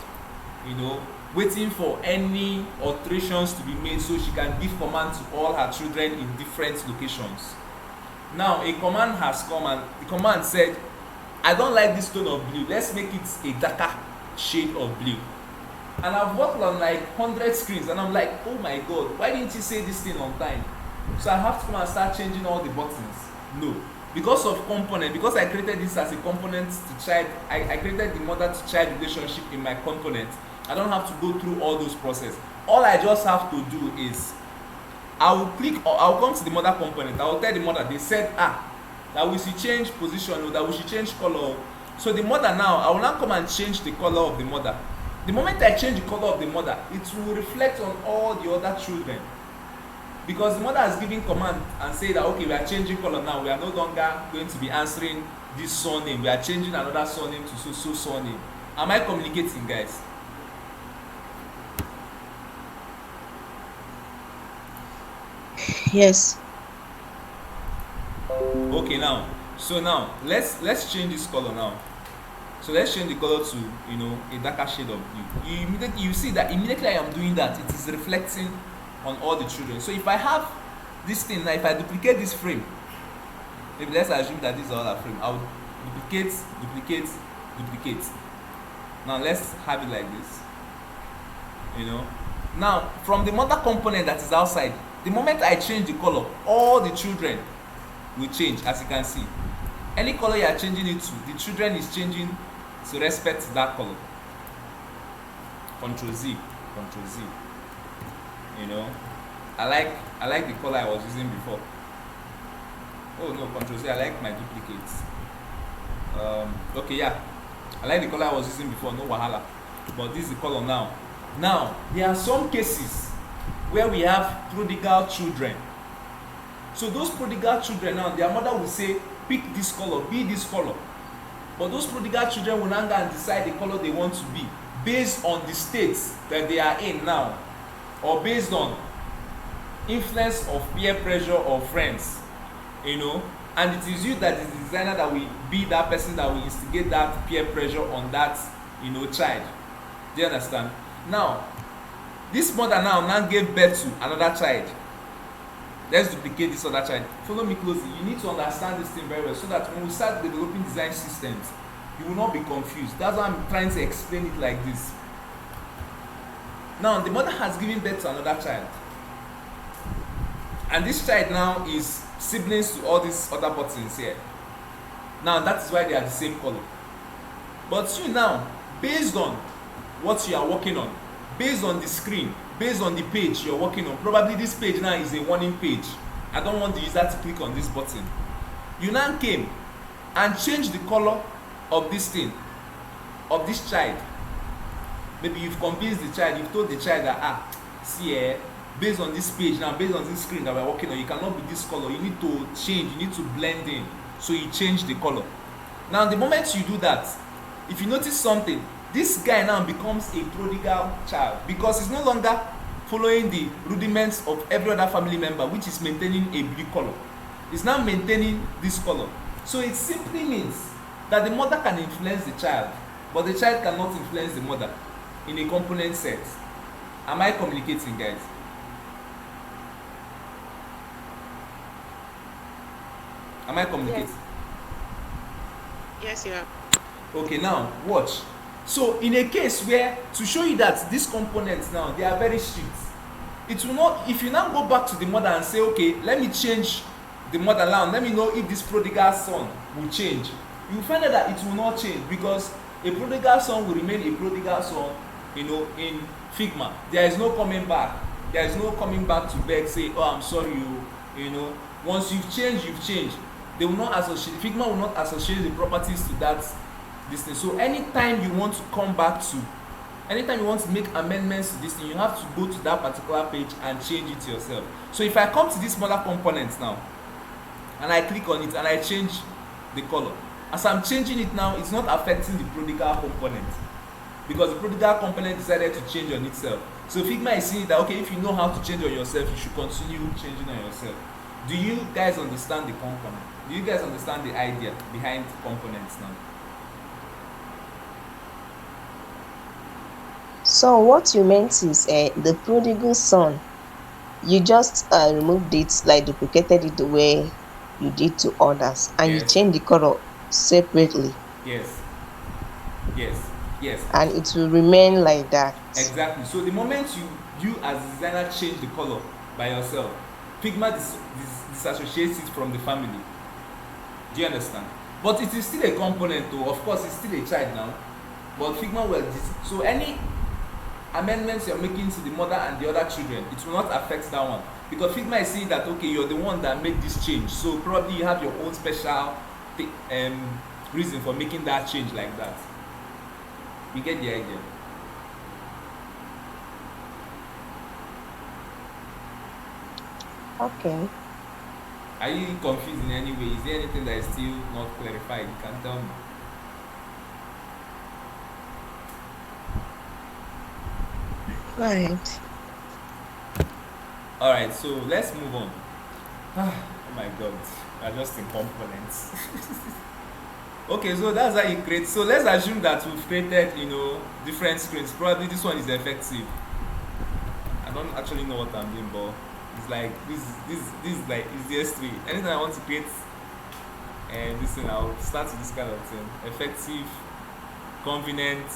you know, waiting for any alterations to be made so she can give command to all her children in different locations. Now a command has come and the command said, I don't like this tone of blue, let's make it a darker shade of blue. And I've worked on like 100 screens and I'm like, oh my god, why didn't you say this thing on time? So I have to come and start changing all the buttons. No, because of component, because I created this as a component to child, I created the mother to child relationship in my component. I don't have to go through all those processes. All I just have to do is I will click, or I will come to the mother component. I will tell the mother, they said that we should change position, or that we should change color. So the mother now, I will now come and change the color of the mother. The moment I change the color of the mother, it will reflect on all the other children, because the mother has given command and say that okay, we are changing color now. We are no longer going to be answering this surname. We are changing another surname to so surname. Am I communicating, guys?
Yes.
Okay, now, so now let's change this color now. So let's change the color to, a darker shade of blue. You see that immediately I am doing that, it is reflecting on all the children. So if I have this thing now, if I duplicate this frame, maybe let's assume that this is all our frame, I will duplicate. Now let's have it like this. Now from the mother component that is outside, the moment I change the color, all the children will change. As you can see, any color you are changing it to, the children is changing to respect that color. Control Z. I like the color I was using before. Oh no, Control Z. I like my duplicates. Okay, yeah, I like the color I was using before, no wahala. But this is the color now. Now there are some cases where we have prodigal children. So those prodigal children now, their mother will say, pick this color, be this color. But those prodigal children will now go and decide the color they want to be based on the states that they are in now, or based on influence of peer pressure or friends, and it is you that is the designer that will be that person that will instigate that peer pressure on that child. Do you understand? Now this mother now gave birth to another child. Let's duplicate this other child. Follow me closely. You need to understand this thing very well, so that when we start developing design systems, you will not be confused. That's why I'm trying to explain it like this. Now the mother has given birth to another child, and this child now is siblings to all these other buttons here. Now that is why they are the same color. But you now, based on what you are working on, based on the screen, based on the page you're working on, probably this page now is a warning page. I don't want the user to click on this button. You now came and changed the color of this thing, of this child. Maybe you've convinced the child, you've told the child that see, based on this page now, based on this screen that we're working on, you cannot be this color. You need to change, you need to blend in. So you change the color. Now the moment you do that, if you notice something, this guy now becomes a prodigal child, because he's no longer following the rudiments of every other family member, which is maintaining a blue color. He's now maintaining this color. So it simply means that the mother can influence the child, but the child cannot influence the mother in a component set. Am I communicating, guys? Am I communicating?
Yes, you are.
Okay, now watch. So in a case where, to show you that these components now, they are very strict, it will not, if you now go back to the mother and say, okay, let me change the mother now, let me know if this prodigal son will change, you will find out that it will not change, because a prodigal son will remain a prodigal son, in Figma. There is no coming back. There is no coming back to beg, say, oh, I'm sorry, once you've changed. They will not associate, Figma will not associate the properties to that this thing. So anytime you want to come back to, anytime you want to make amendments to this thing, you have to go to that particular page and change it yourself. So if I come to this mother component now, and I click on it and I change the color, as I'm changing it now, it's not affecting the prodigal component, because the prodigal component decided to change on itself. So Figma is saying that, okay, if you know how to change on yourself, you should continue changing on yourself. Do you guys understand the component? Do you guys understand the idea behind components now?
So what you meant is the prodigal son, you just removed it, like duplicated it the way you did to others, and you
Yes.
change the color separately,
Yes.
and it will remain like that.
Exactly. So the moment you as a designer change the color by yourself, Figma disassociates it from the family. Do you understand? But it is still a component though. Of course, it's still a child now. But Figma will so any amendments you're making to the mother and the other children, it will not affect that one. because Figma is seeing that okay, you're the one that made this change, so probably you have your own special reason for making that change like that. You get the idea?
Okay.
Are you confused in any way? Is there anything that is still not clarified? You can tell me.
Right.
All right, so let's move on. Oh my god, we're just in components. Okay, so that's how you create. So let's assume that we've created, different screens. Probably this one is effective. I don't actually know what I'm doing, but it's like this is like easiest way. Anytime I want to create and this thing, I'll start with this kind of thing. Effective, convenient,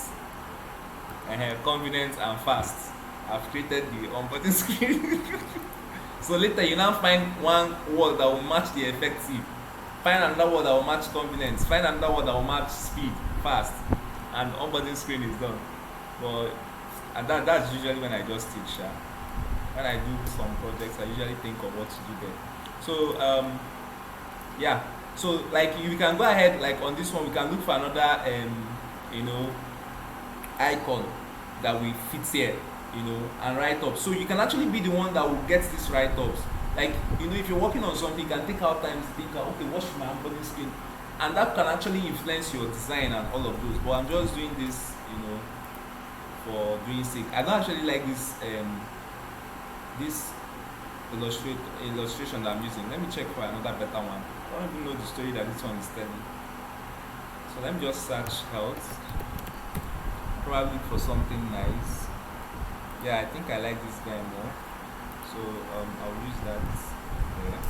convenient and fast. I've created the onboarding screen. So later you now find one word that will match the effective, find another word that will match convenience, find another word that will match speed, fast, and onboarding screen is done. But and that's usually when I just teach. When I do some projects, I usually think of what to do there. So yeah. So like we can go ahead like on this one, we can look for another you know icon that will fit here, and write up. So you can actually be the one that will get these write ups. Like, if you're working on something, you can take out time to think, okay, what should my onboarding screen? And that can actually influence your design and all of those. But I'm just doing this, for doing sake. I don't actually like this illustration that I'm using. Let me check for another better one. I don't even know the story that this one is telling. So let me just search health. Probably for something nice. Yeah, I think I like this guy more. So I'll use that there.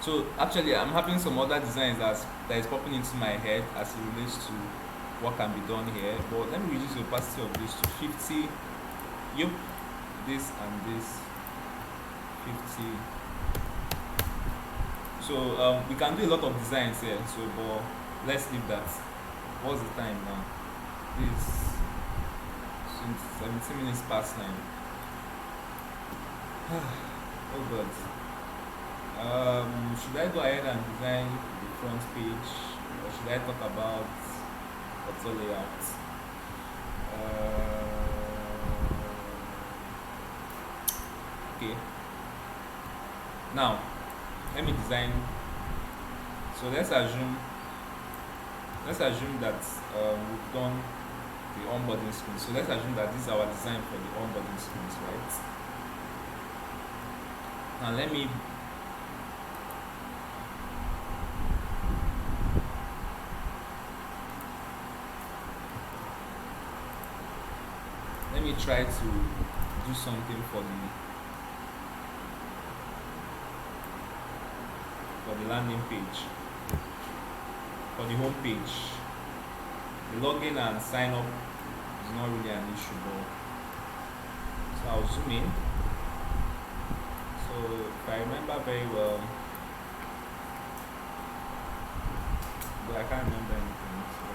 So actually I'm having some other designs that is popping into my head as it relates to what can be done here. But let me reduce the opacity of this to 50. Yep, this and this 50. So we can do a lot of designs here. So but let's leave that. What's the time now? This 17 minutes past 9. Oh god. Should I go ahead and design the front page, or should I talk about auto layout? Okay. Now, let me design. So let's assume that we've done the onboarding screen. So let's assume that this is our design for the onboarding screens, right? Now let me try to do something for the landing page, for the home page. The login and sign up is not really an issue, but so I'll zoom in. So if I remember very well, but I can't remember anything. So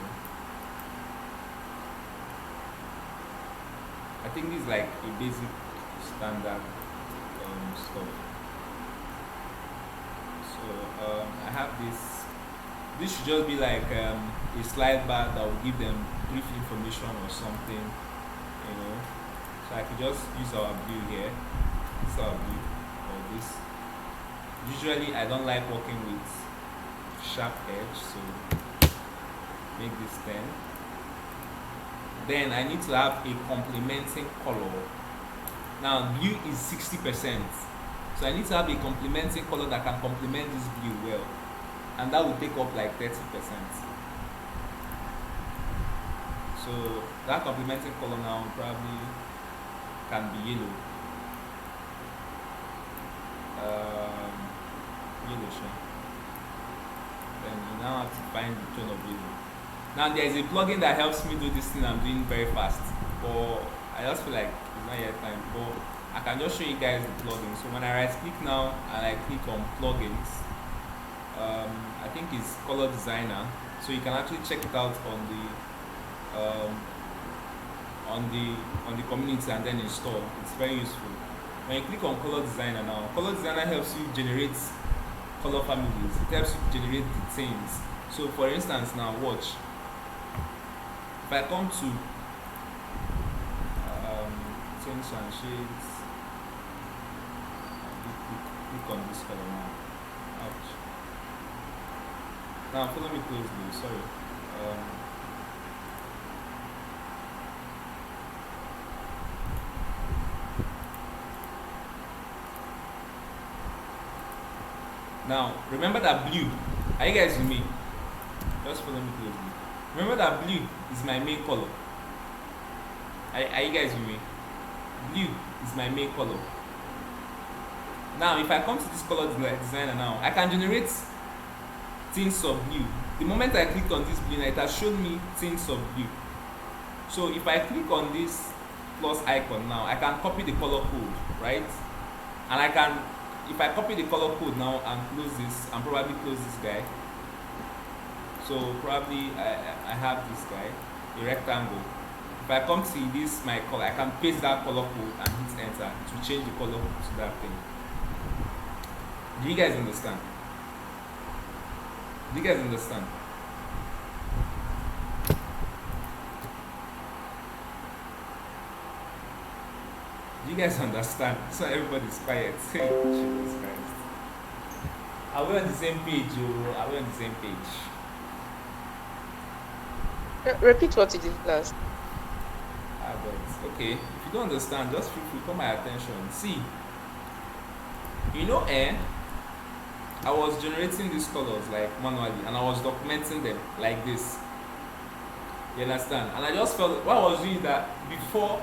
I think this is like a basic standard stuff. So I have this. This should just be like a slide bar that will give them brief information or something, So I could just use our view here. This is our view of this. Usually I don't like working with sharp edge, so make this 10. Then I need to have a complementing color. Now blue is 60%, so I need to have a complementing color that can complement this blue well, and that will take up like 30%. So that complementing color now probably can be yellow. Yellow shade. Then you now have to find the tone of yellow. Now there is a plugin that helps me do this thing I'm doing very fast, but I just feel like it's not yet time. But I can just show you guys the plugin. So when I right click now and I click on plugins, I think it's color designer. So you can actually check it out on the community and then install. It's very useful. When you click on color designer now, color designer helps you generate color families. It helps you generate the things. So for instance now, watch. If I come to tones and shades, click on this color now. Ouch. Now follow me closely. Sorry. Now remember that blue. Are you guys with me? Just follow me closely. Remember that blue is my main color. Are you guys with me? Blue is my main color. Now if I come to this color designer now, I can generate tints of blue. The moment I click on this blue, it has shown me tints of blue. So if I click on this plus icon now, I can copy the color code, right? And I can, if I copy the color code now and close this, and probably close this guy. So probably I have this guy, a rectangle. If I come to this my color, I can paste that color code and hit enter to change the color to that thing. Do you guys understand? Do you guys understand? Do you guys understand? So everybody's quiet. Jesus Christ. Are we on the same page, or are we on the same page?
Repeat what you did last.
But okay, if you don't understand, just feel free, call my attention. See, you know, I was generating these colors like manually, and I was documenting them like this. You understand? And I just felt while I was doing that before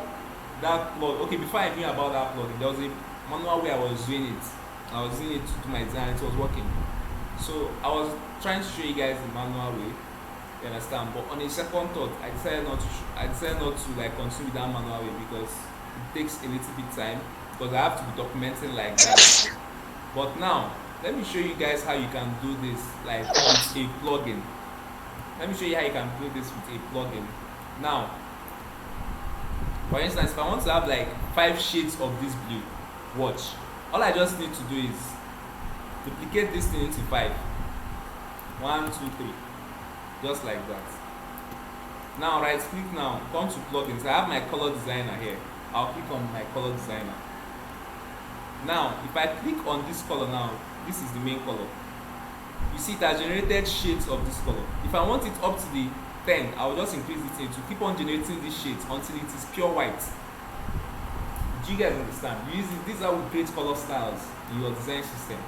that plot. Okay, before I knew about that plot, there was a manual way I was doing it. I was doing it to do my design, and it was working. So I was trying to show you guys the manual way. You understand? But on a second thought, I decided not to like continue with that manual way because it takes a little bit time because I have to be documenting like that. But now let me show you guys how you can do this like with a plugin. Let me show you how you can do this with a plugin. Now, for instance, if I want to have like 5 shades of this blue, watch. All I just need to do is duplicate this thing into 5. 1, 2, 3. Just like that. Now right click now, come to plugins. I have my color designer here. I'll click on my color designer. Now if I click on this color now, this is the main color. You see it has generated shades of this color. If I want it up to the 10, I will just increase it to keep on generating these shades until it is pure white. Do you guys understand? This is how we create color styles in your design system.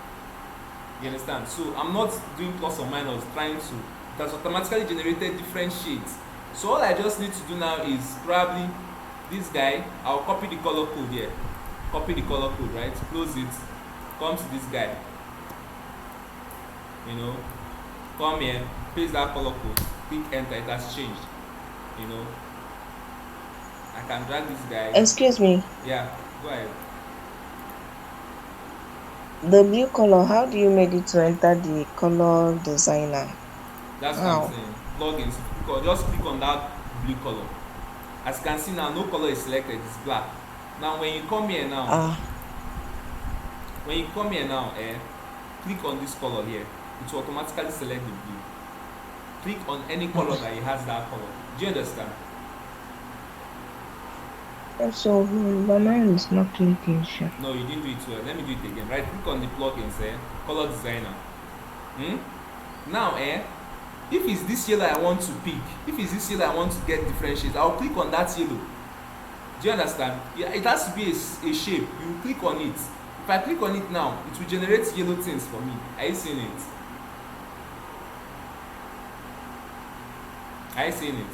You understand? So I'm not doing plus or minus, trying to. It has automatically generated different shades. So all I just need to do now is probably this guy. I'll copy the color code here. Copy the color code, right? Close it. Come to this guy. You know, come here, paste that color code, click enter. It has changed. You know, I can drag this guy.
Excuse me.
Yeah, go ahead.
The blue color, how do you make it to enter the color designer?
That's what I'm saying. Plugins. Just click on that blue color. As you can see now, no color is selected. It's black. Now when you come here now, click on this color here. It will automatically select the blue. Click on any color that it has that color. Do you understand?
So my mind is not clicking. Sure.
No, you didn't do it well. Let me do it again. Right, click on the plugins, color designer. Now, if it's this yellow I want to pick, if it's this yellow I want to get different shades, I'll click on that yellow. Do you understand? Yeah, it has to be a shape. You click on it. If I click on it now, it will generate yellow things for me. Are you seeing it? Are you seeing it?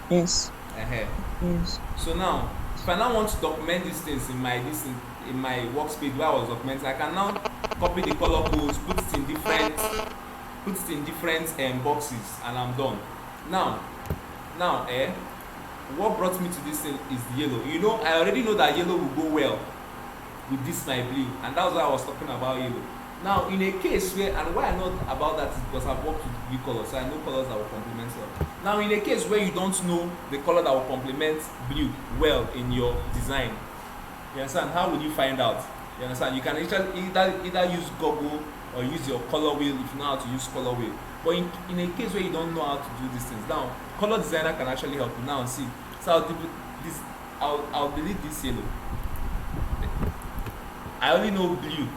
Yes.
Yes. So now, if I now want to document these things in my workspace where I was documenting, I can now copy the color codes, put it in different boxes, and I'm done. Now, what brought me to this thing is the yellow. You know, I already know that yellow will go well with this my blue, and that's why I was talking about yellow. Now, in a case where, and why I know about that is because I've worked with blue colors, so I know colors that will complement well. Now, in a case where you don't know the color that will complement blue well in your design, You understand? How would you find out? You understand? You can actually either use Google or use your color wheel if you know how to use color wheel. But in a case where you don't know how to do these things, now color designer can actually help you. Now see, so this, I'll delete this yellow. I only know blue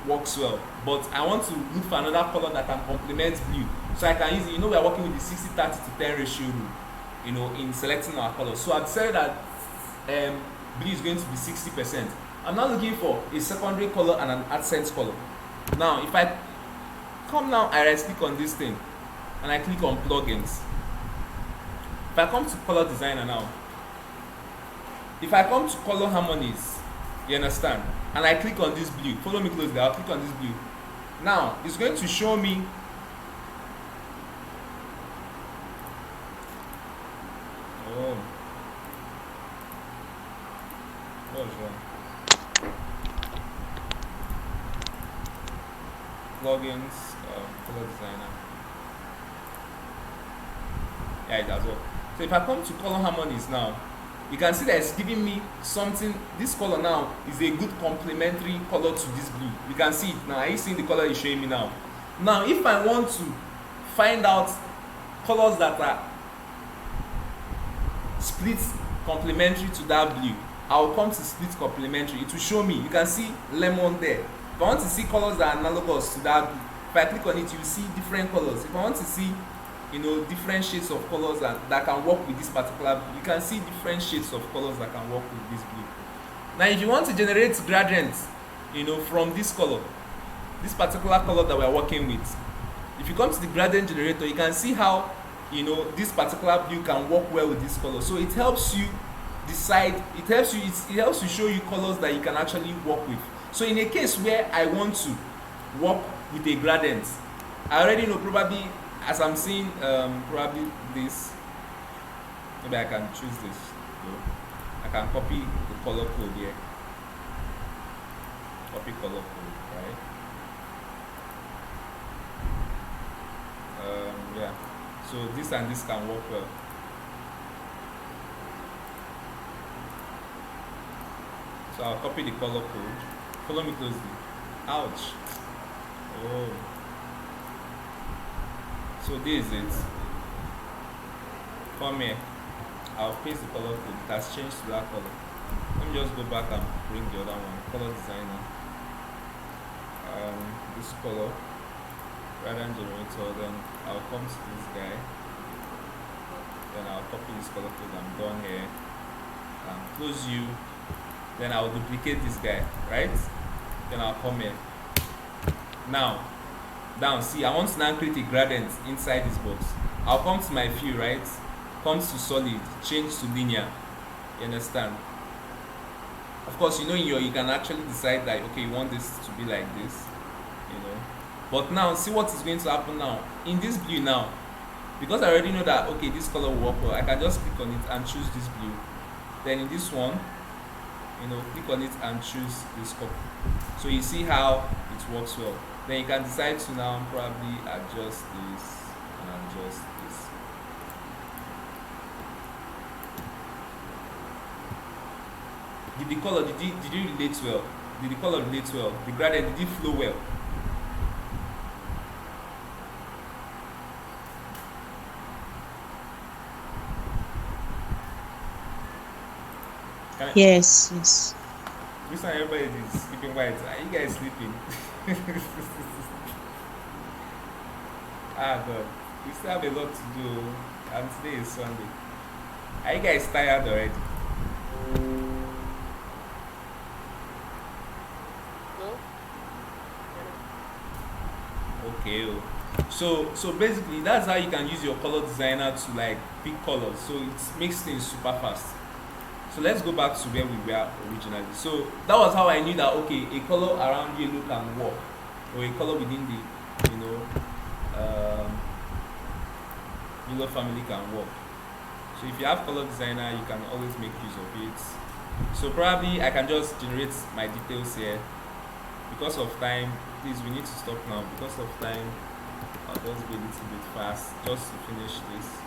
works well, but I want to look for another color that can complement blue. So I can use it. You know, we are working with the 60-30 to 10 ratio rule, you know, in selecting our colors. So I decided that blue is going to be 60%. I'm now looking for a secondary color and an accent color. Now, if I come now, I right click on this thing and I click on plugins. If I come to color designer now, if I come to color harmonies, you understand, and I click on this blue, follow me closely, I'll click on this blue. Now, it's going to show me what's wrong? Plugins, color designer. Yeah, it does work. So if I come to color harmonies now, you can see that it's giving me something. This color now is a good complementary color to this blue. You can see it now. Are you seeing the color it's showing me now? Now, if I want to find out colors that are split complementary to that blue, I'll come to split complementary. It will show me. You can see lemon there. If I want to see colors that are analogous to that blue, if I click on it, you see different colors. If I want to see, you know, different shades of colors that can work with this particular blue, you can see different shades of colors that can work with this blue. Now, if you want to generate gradients, you know, from this color, this particular color that we're working with, if you come to the gradient generator, you can see how, you know, this particular blue can work well with this color. So it helps you decide, it helps you show you colors that you can actually work with. So in a case where I want to work with a gradient, I already know probably, as I'm seeing probably this, maybe I can choose this. I can copy the color code here. Copy color code, right? Yeah. So this and this can work well. So I'll copy the color code. Follow me closely. Ouch. Oh. So this is it. Come here. I'll paste the color code. It has changed to that color. Let me just go back and bring the other one. Color designer. This color. Gradient generator. Then I'll come to this guy. Then I'll copy this color code. I'm done here. Close you. Then I'll duplicate this guy, right? Then I'll come here. Now, down, see, I want to now create a gradient inside this box. I'll come to my fill, right? Come to solid, change to linear. You understand? Of course, you know, you can actually decide that, okay, you want this to be like this, you know. But now, see what is going to happen now. In this blue now, because I already know that, okay, this color will work well, I can just click on it and choose this blue. Then in this one, you know, click on it and choose this color. So you see how it works well. Then you can decide to now probably adjust this and adjust this. Did the color, did you relate well? Did the color relate well? The gradient, did it flow well?
Yes, yes.
This time everybody is sleeping white. Are you guys sleeping? God. We still have a lot to do. And today is Sunday. Are you guys tired already?
No?
Okay. So basically that's how you can use your color designer to like pick colors. So it makes things super fast. So let's go back to where we were originally. So that was how I knew that, okay, a color around yellow can work, or a color within the, you know, yellow family can work. So if you have color designer, you can always make use of it. So probably I can just generate my details here. Because of time, please, we need to stop now. Because of time, I'll just be a little bit fast just to finish this.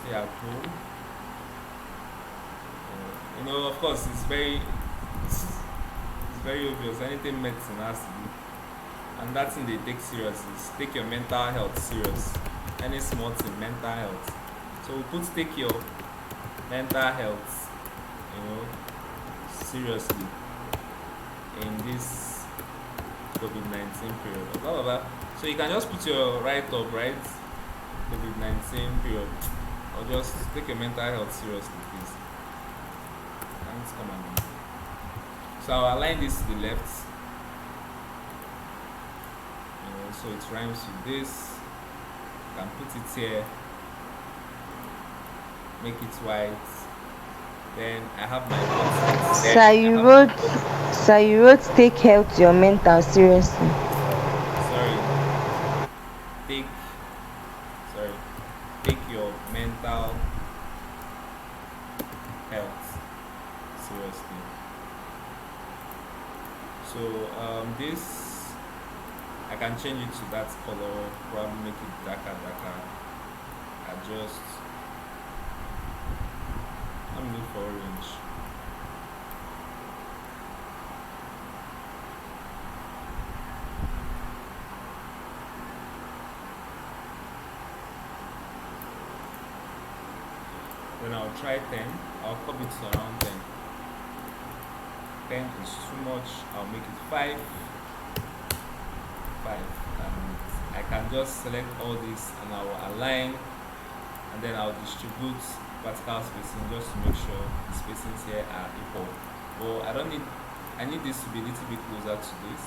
Stay at home. Of course, it's very obvious. Anything medicine has to be, and that thing they take serious is take your mental health serious. Any small thing, mental health. So we put take your mental health, seriously in this COVID-19 period. Blah, blah, blah. So you can just put your write up, right? COVID-19 period, or just take your mental health seriously, please. Thanks, come on. So I'll align this to the left, so it rhymes with this. You can put it here, make it white. Then I have my content.
Sir, you wrote, sir, you wrote take health your mental seriously.
Sorry, take sorry, take your mental health seriously. So this I can change it to that color, probably make it darker. Adjust. I'm looking for orange. Then I'll try 10. I'll copy it to around 10. 10 is too much. I'll make it 5. 5. And I can just select all this and I will align, and then I'll distribute vertical spacing just to make sure the spacings here are equal. But I need this to be a little bit closer to this,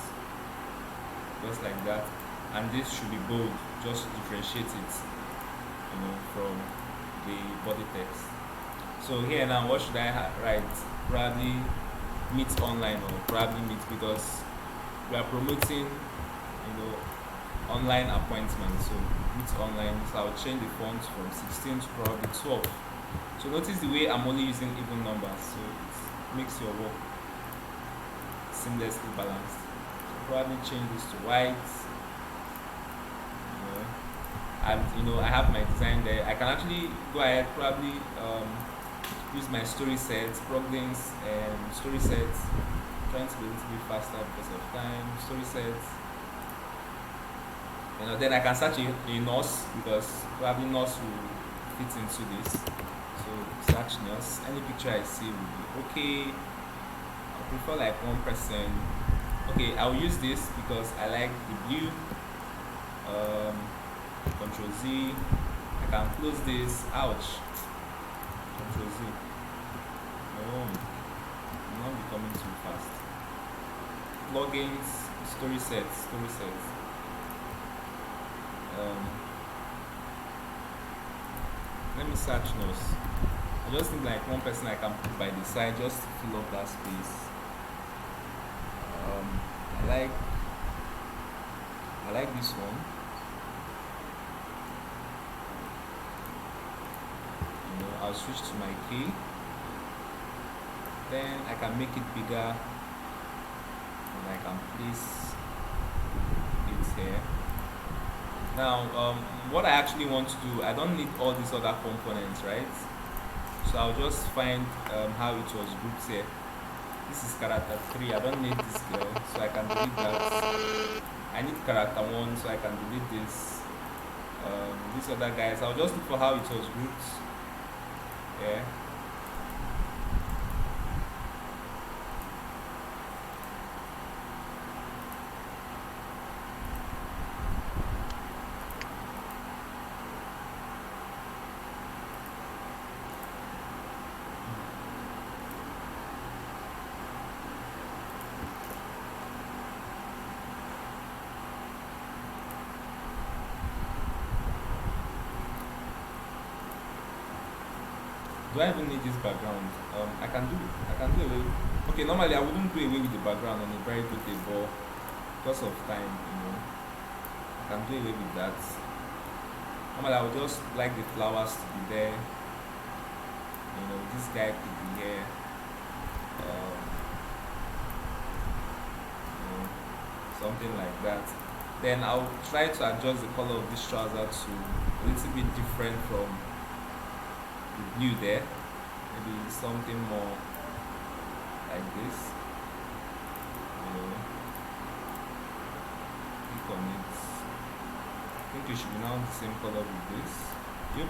just like that. And this should be bold, just to differentiate it, from the body text. So here now, what should I write? Probably meet online, or probably meet, because we are promoting, online appointments. So meet online. So I'll change the font from 16 to probably 12. So notice the way I'm only using even numbers, so it makes your work seamlessly balanced. So probably change this to white. And I have my design there. I can actually go ahead, probably use my story sets, plugins, and story sets. Trying to be a little bit faster because of time. Story sets. Then I can search a nurse, because probably nurse will fit into this. So search nurse. Any picture I see will be okay. I prefer like one person. Okay, I'll use this because I like the blue. Control Z. I can close this. Ouch. Control Z. Oh, I'm not becoming too fast. Plugins, story sets. Let me search nose. I just need like one person I can put by the side just to fill up that space. I like this one. I'll switch to my key. Then I can make it bigger, and I can place it here. Now, what I actually want to do, I don't need all these other components, right? So I'll just find how it was grouped here. This is character 3. I don't need this girl, so I can delete that. I need character 1, so I can delete this. These other guys, I'll just look for how it was grouped. Yeah. Do I even need this background? I can do away. Okay, normally I wouldn't do away with the background on a very good day, but because of time, I can do away with that. Normally I would just like the flowers to be there. This guy could be here. Um, Something like that. Then I'll try to adjust the color of this trouser to a little bit different from the blue there. Maybe something more like this. Click on it. I think it should be now the same color with this. Yep.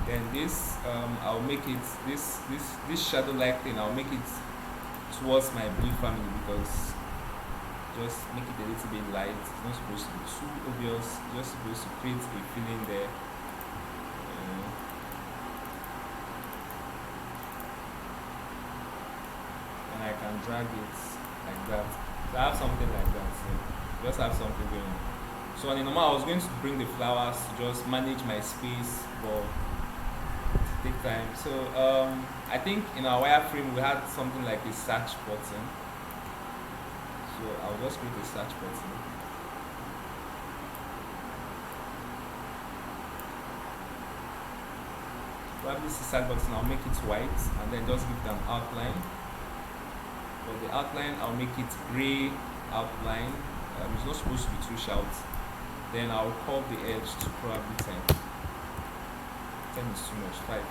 Then this, I'll make it this shadow like thing. I'll make it towards my blue family, because just make it a little bit light. It's not supposed to be too obvious. It's just supposed to create a feeling there. And I can drag it like that. So I have something like that. So just have something going on. So on the normal, I was going to bring the flowers to just manage my space, but take time. So I think in our wireframe we had something like a search button. So I'll just create a search button. Probably this search button, I'll make it white and then just give it an outline. For the outline, I'll make it gray outline. It's not supposed to be too sharp. Then I'll curve the edge to probably 10. 10 is too much, 5.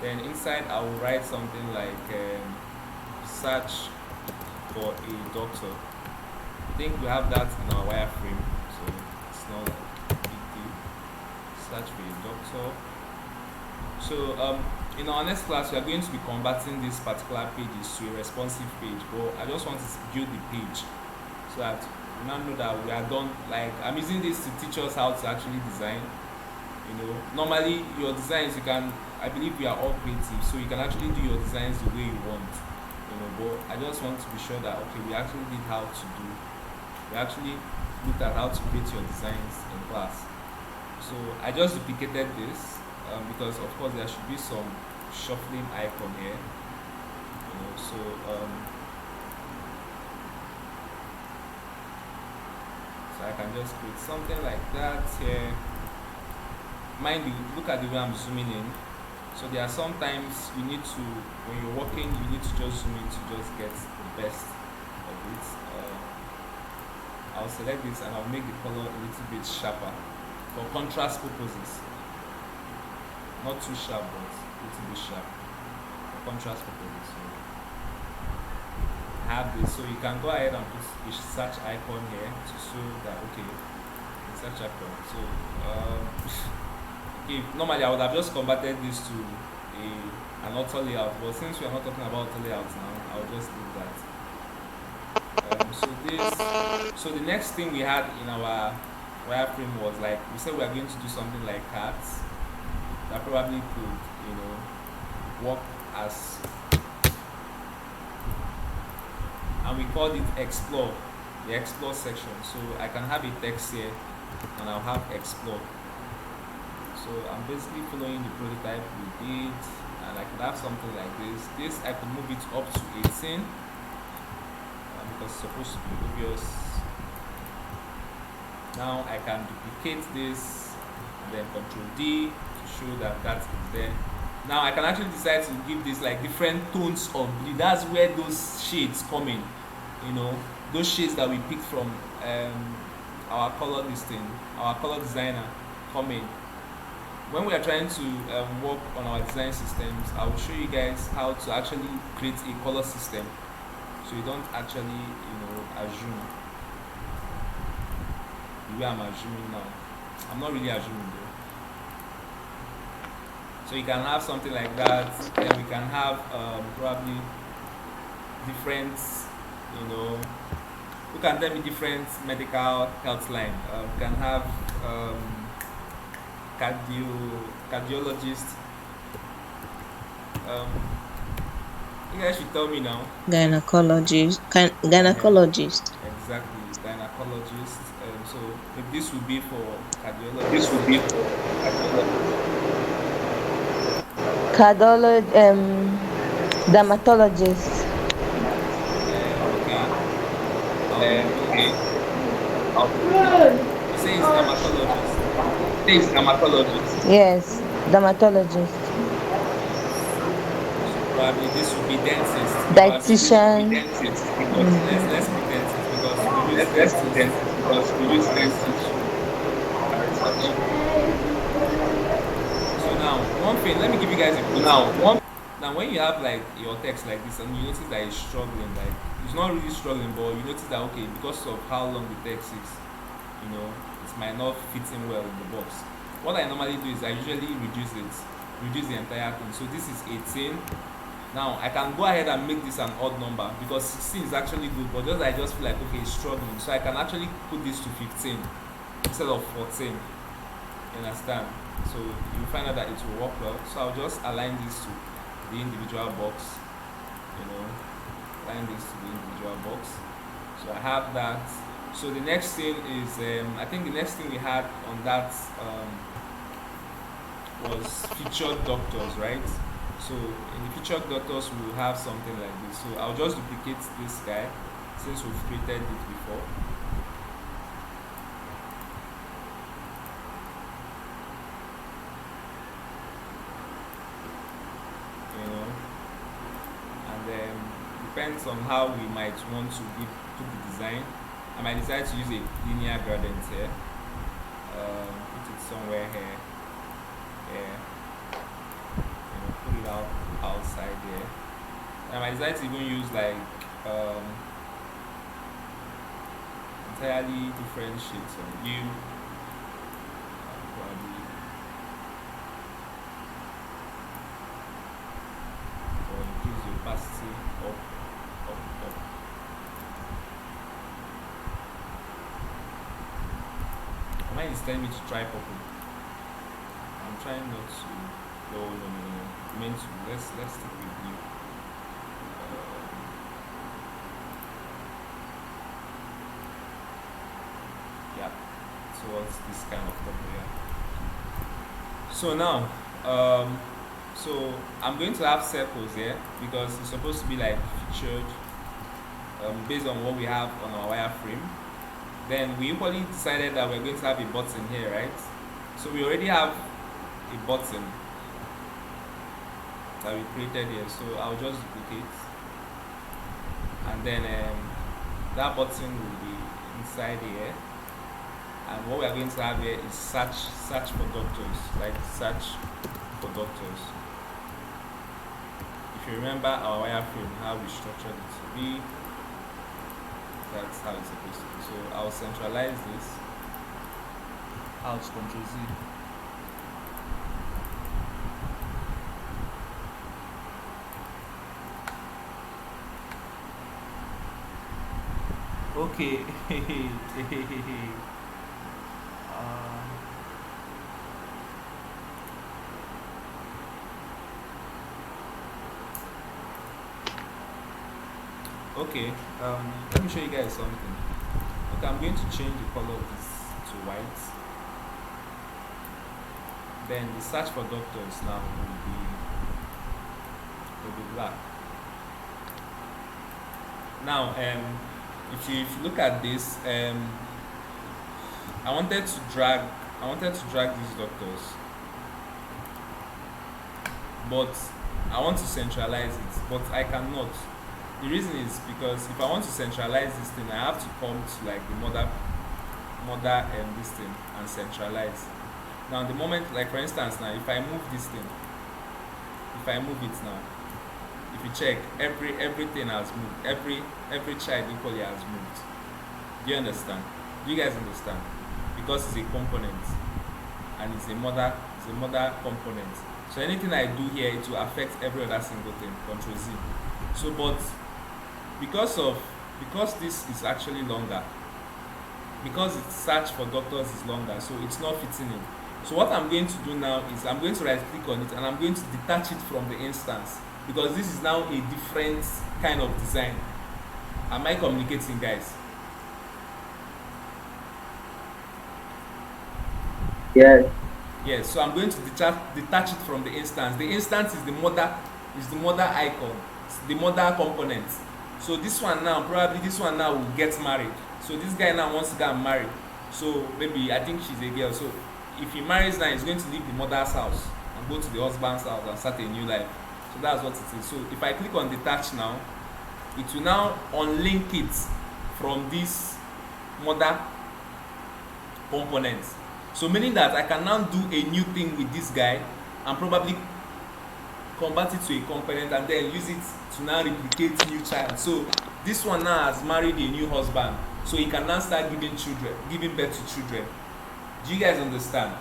Then inside I will write something like search for a doctor. I think we have that in our wireframe, so it's not like a big deal. Search for a doctor. So in our next class we are going to be converting these particular pages to a responsive page, but I just want to build the page so that we now know that we are done. Like, I'm using this to teach us how to actually design. Normally your designs, I believe we are all creative, so you can actually do your designs the way you want, but I just want to be sure that okay, we actually looked at how to create your designs in class. So I just duplicated this because of course there should be some shuffling icon here, so I can just create something like that here. Mind you, look at the way I'm zooming in. So there are sometimes you need to, when you're working, you need to just zoom in to just get the best of it. I'll select this and I'll make the color a little bit sharper for contrast purposes. Not too sharp, but a little bit sharp for contrast purposes. So I have this, so you can go ahead and put a search icon here to show that okay, the search icon. So normally I would have just converted this to an auto layout, but since we are not talking about auto layouts now, I'll just leave that. So the next thing we had in our wireframe was, like we said, we are going to do something like cards that probably could work as, and we called it explore, the explore section. So I can have a text here and I'll have explore. So I'm basically following the prototype we did, and I could have something like this. This I could move it up to 18 because it's supposed to be obvious. Now I can duplicate this and then Control D to show that that is there. Now I can actually decide to give this like different tones of blue. That's where those shades come in, those shades that we picked from our color listing, our color designer come in. When we are trying to work on our design systems, I will show you guys how to actually create a color system, so you don't actually assume the way I'm assuming now. I'm not really assuming though. So you can have something like that. Then we can have probably different, we can tell me different medical health line. We can have cardiologist. You guys should tell me now.
Gynecologist.
Exactly, gynecologist. So if this would be for cardiologist.
Dermatologist.
You say it's dermatologist.
Yes, dermatologist.
Probably this would be dentist.
Dietitian.
Let's be dentist because we use dentist. So now, one thing, let me give you guys a clue. Now, when you have like your text like this, and you notice that it's struggling, like it's not really struggling, but you notice that okay, because of how long the text is, you know, it might not fit in well in the box. What I normally do is I usually reduce the entire thing. So this is 18. Now I can go ahead and make this an odd number because 16 is actually good, but just I just feel like okay, it's struggling. So I can actually put this to 15 instead of 14. You understand? So you find out that it will work well. So I'll just align this to the individual box. You know, align this to the individual box. So I have that. So the next thing is, I think the next thing we had on that was featured doctors, right? So in the featured doctors, we will have something like this. So I'll just duplicate this guy since we've created it before. You know, and then depends on how we might want to put the design. I might decide to use a linear gradient here. Put it somewhere here. Yeah. You know, put it outside there. And I might decide to even use like entirely different shades of hue. Probably or increase the opacity up. Mine is telling me to try purple. I'm trying not to. No. Meant to. Let's stick with blue. Yeah. Towards this kind of purple. Yeah. So now, so I'm going to have circles here because it's supposed to be like featured based on what we have on our wireframe. Then we equally decided that we're going to have a button here, right? So we already have a button that we created here. So I'll just duplicate, and then that button will be inside here. And what we are going to have here is search for doctors, like search for doctors. If you remember our wireframe, how we structured it to be, that's how it's supposed to be. So I'll centralize this. Alt Control Z. Okay. Okay, let me show you guys something. Okay, I'm going to change the color of this to white. Then the search for doctors now will be black. Now, if you look at this, I wanted to drag these doctors, but I want to centralize it, but I cannot. The reason is because if I want to centralize this thing, I have to come to like the mother this thing and centralize. Now the moment, like for instance now, if I move this thing, if I move it now, if you check, everything has moved, every child equally has moved. Do you understand? Do you guys understand? Because it's a component and it's a mother component. So anything I do here, it will affect every other single thing. Control Z. So but because this is actually longer, because its search for doctors is longer, so it's not fitting in. So what I'm going to do now is I'm going to right click on it and I'm going to detach it from the instance, because this is now a different kind of design. Am I communicating, guys?
Yes.
Yes, so I'm going to detach it from the instance. The instance is the mother icon, it's the mother component. So this one now, probably this one now will get married. So this guy now wants to get married. So maybe I think she's a girl. So if he marries now, he's going to leave the mother's house and go to the husband's house and start a new life. So that's what it is. So if I click on detach now, it will now unlink it from this mother component. So meaning that I can now do a new thing with this guy and probably convert it to a component, and then use it to now replicate new child. So this one now has married a new husband, so he can now start giving birth to children. Do you guys understand?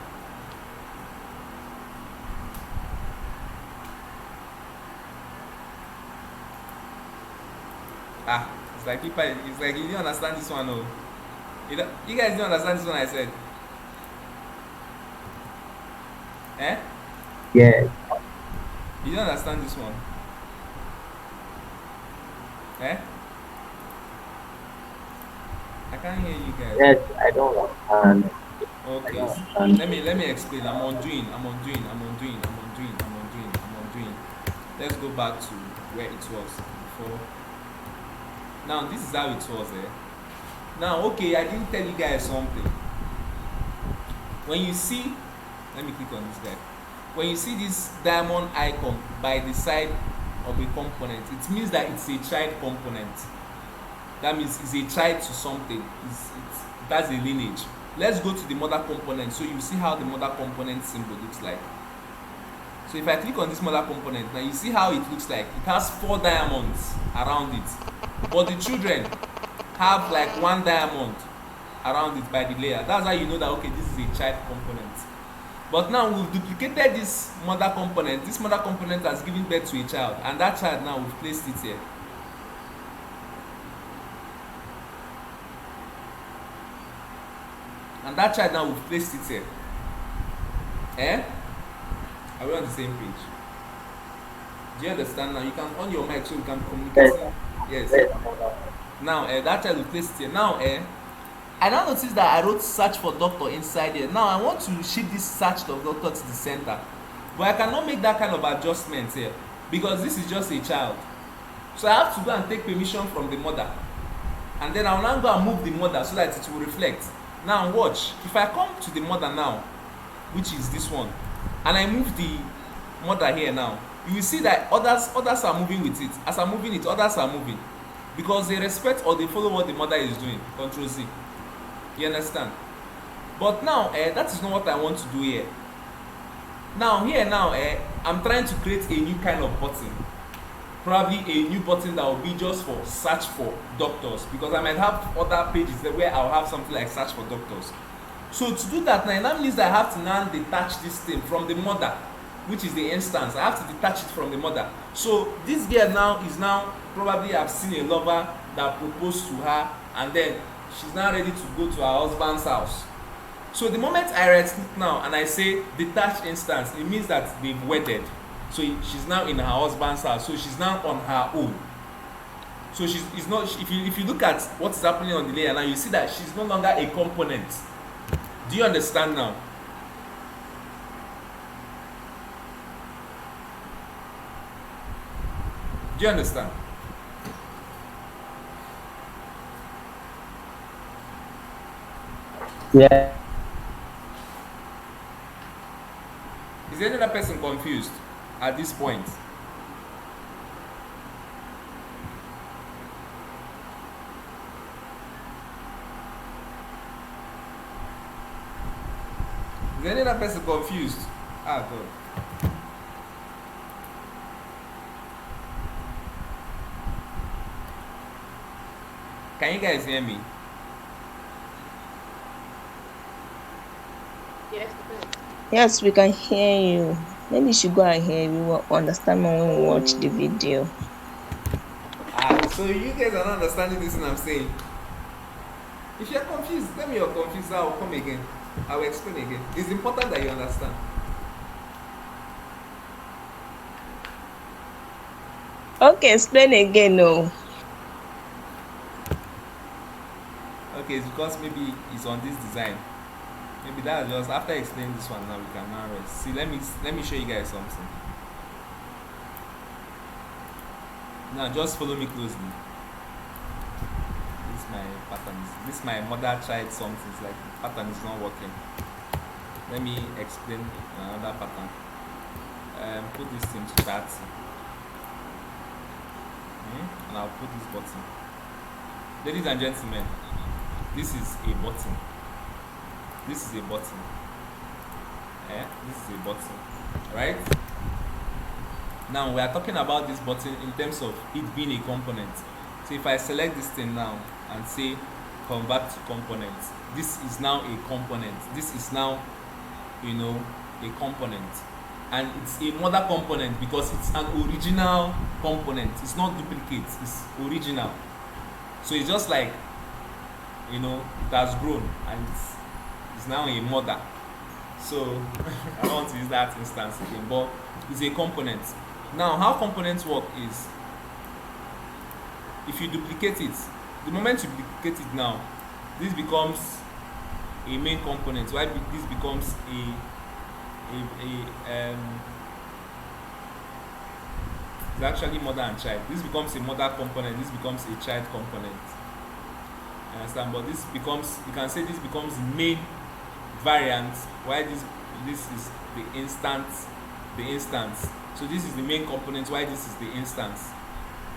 It's like people, it's like you didn't understand this one. Oh, you guys didn't understand this one I said. Eh?
Yes.
You don't understand this one? Eh? I can't hear you guys.
Yes, I don't understand.
Okay, let me explain. I'm undoing. Let's go back to where it was before. Now this is how it was. Now, okay, I didn't tell you guys something. When you see, let me click on this guy. When you see this diamond icon by the side of a component, it means that it's a child component. That means it's a child to something. That's a lineage. Let's go to the mother component so you see how the mother component symbol looks like. So if I click on this mother component, now you see how it looks like. It has 4 diamonds around it, but the children have like 1 diamond around it by the layer. That's how you know that, okay, this is a child component. But now we've duplicated this mother component. This mother component has given birth to a child, and that child now we've placed it here. And that child now we've placed it here. Are we on the same page? Do you understand now? You can on your mic so we can communicate. Yes. Now that child we've placed it here. Now I now notice that I wrote search for doctor inside here. Now I want to shift this search for doctor to the center, but I cannot make that kind of adjustment here because this is just a child. So I have to go and take permission from the mother, and then I will now go and move the mother so that it will reflect. Now watch, if I come to the mother now, which is this one, and I move the mother here now, you will see that others are moving with it. As I'm moving it, others are moving because they respect or they follow what the mother is doing. Control Z. You understand? But now that is not what I want to do here. Now I'm trying to create a new kind of button, probably a new button that will be just for search for doctors, because I might have other pages where I'll have something like search for doctors. So to do that now, that means that I have to now detach this thing from the mother, which is the instance. I have to detach it from the mother. So this girl now is now probably have seen a lover that proposed to her, and then she's now ready to go to her husband's house. So the moment I right click now and I say detach instance, it means that they've wedded. So she's now in her husband's house. So she's now on her own. So she's not. If you look at what is happening on the layer now, you see that she's no longer a component. Do you understand now? Do you understand?
Yeah.
Is any other person confused at this point? Is any other person confused? God. Can you guys hear me?
Yes.
Yes, we can hear you. Maybe you should go ahead. We will understand more when we watch the video.
So you guys are not understanding this thing I'm saying. If you're confused, tell me you're confused. I'll come again. I will explain again. It's important that you understand.
Okay, explain again. No.
Okay, it's because maybe it's on this design. Maybe that's just after explaining this one now we can now rest. See, let me show you guys something. Now just follow me closely. This is my pattern. This is my mother child something. It's like the pattern is not working. Let me explain another pattern. Put this thing to 30. And I'll put this button. Ladies and gentlemen, this is a button. This is a button. This is a button, right? Now we are talking about this button in terms of it being a component. So if I select this thing now and say convert to component, this is now a component. This is now, you know, a component. And it's a mother component because it's an original component. It's not duplicate, it's original. So it's just like, you know, it has grown and it's now a mother. So I don't want to use that instance again, but it's a component. Now how components work is, if you duplicate it, the moment you duplicate it now, this becomes a main component. Why this becomes it's actually mother and child. This becomes a mother component, this becomes a child component. You understand? But this becomes, you can say this becomes the main variant. Why this is the instance. So this is the main component, why this is the instance.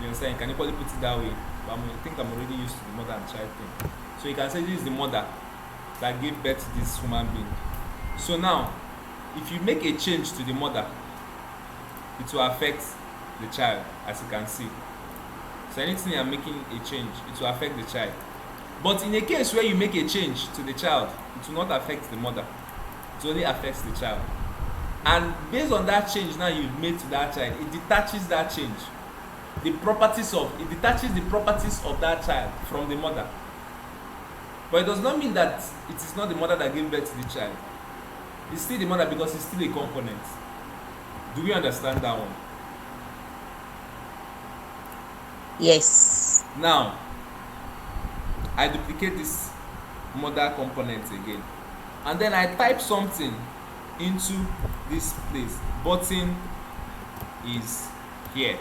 You understand? You can equally put it that way. But I think I'm already used to the mother and child thing. So you can say this is the mother that gave birth to this human being. So now, if you make a change to the mother, it will affect the child, as you can see. So anything you're making a change, it will affect the child. But in a case where you make a change to the child, it will not affect the mother. It only affects the child. And based on that change now you've made to that child, it detaches that change. It detaches the properties of that child from the mother. But it does not mean that it is not the mother that gave birth to the child. It's still the mother because it's still a component. Do we understand that one?
Yes.
Now, I duplicate this mother component again. And then I type something into this place. Button is here.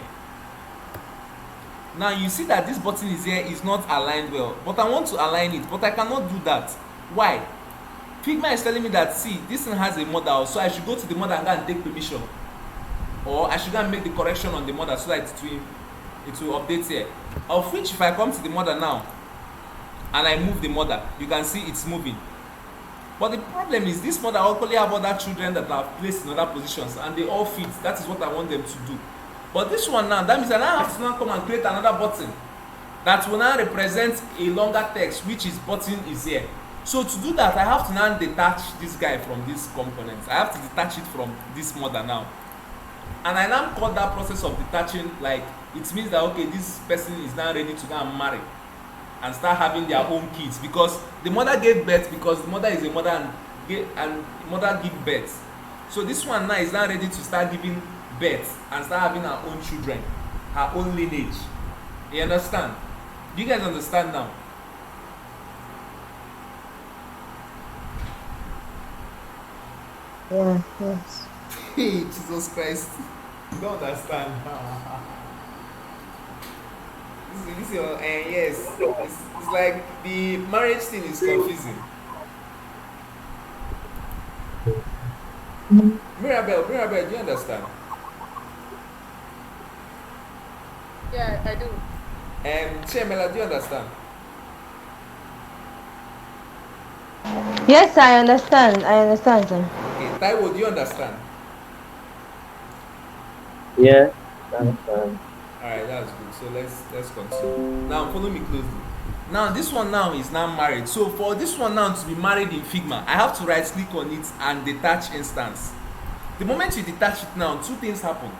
Now you see that this button is here is not aligned well, but I want to align it, but I cannot do that. Why? Figma is telling me that, see, this thing has a mother, so I should go to the mother and go and take permission, or I should go and make the correction on the mother so that it will update here. Of which, if I come to the mother now and I move the mother, you can see it's moving. But the problem is this mother equally have other children that are placed in other positions and they all fit. That is what I want them to do. But this one now, that means I now have to now come and create another button that will now represent a longer text, which is button is here. So to do that, I have to now detach this guy from this component. I have to detach it from this mother now. And I now call that process of detaching, like, it means that, okay, this person is now ready to go and marry and start having their own kids, because the mother gave birth, because the mother is a mother and mother give birth. So this one now is now ready to start giving birth and start having her own children, her own lineage. You understand? Do you guys understand now?
Yeah, yes.
Hey, Jesus Christ. You don't understand. This is your, yes. It's like the marriage thing is confusing. Mirabel, do you understand?
Yeah, I do.
Chemela, do you understand?
Yes, I understand. I understand, sir.
Okay, Taiwo, do you understand?
Yeah, understand.
Alright, that's good. So let's continue. Now follow me closely. Now this one now is now married. So for this one now to be married in Figma, I have to right click on it and detach instance. The moment you detach it now, two things happen.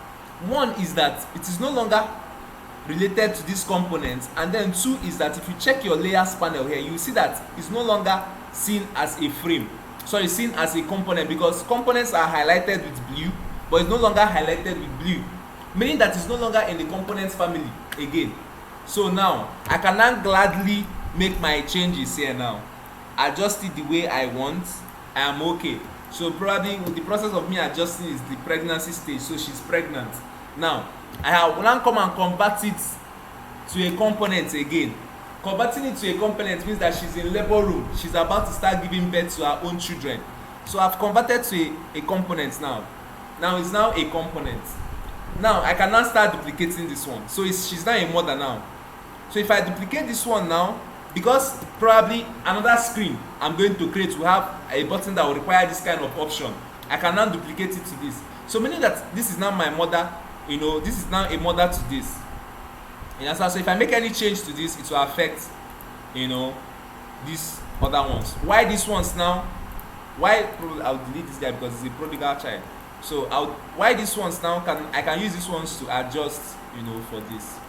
One is that it is no longer related to this component, and then two is that if you check your layers panel here, you see that it's no longer seen as a frame. Sorry, seen as a component, because components are highlighted with blue, but it's no longer highlighted with blue, meaning that it's no longer in the components family again. So now I can now gladly make my changes here now, adjust it the way I want. I am okay. So probably with the process of me adjusting is the pregnancy stage, so she's pregnant now. I will now come and convert it to a component again. Converting it to a component means that she's in labor room, she's about to start giving birth to her own children. So I've converted to a component now. Now it's now a component. Now I can now start duplicating this one. So she's now a mother now. So if I duplicate this one now, because probably another screen I'm going to create will have a button that will require this kind of option, I can now duplicate it to this. So meaning that this is now my mother this is now a mother to this. You understand? So if I make any change to this, it will affect, you know, these other ones. Why these ones now? Why I'll delete this guy because he's a prodigal child. So why these ones now I can use these ones to adjust, for this.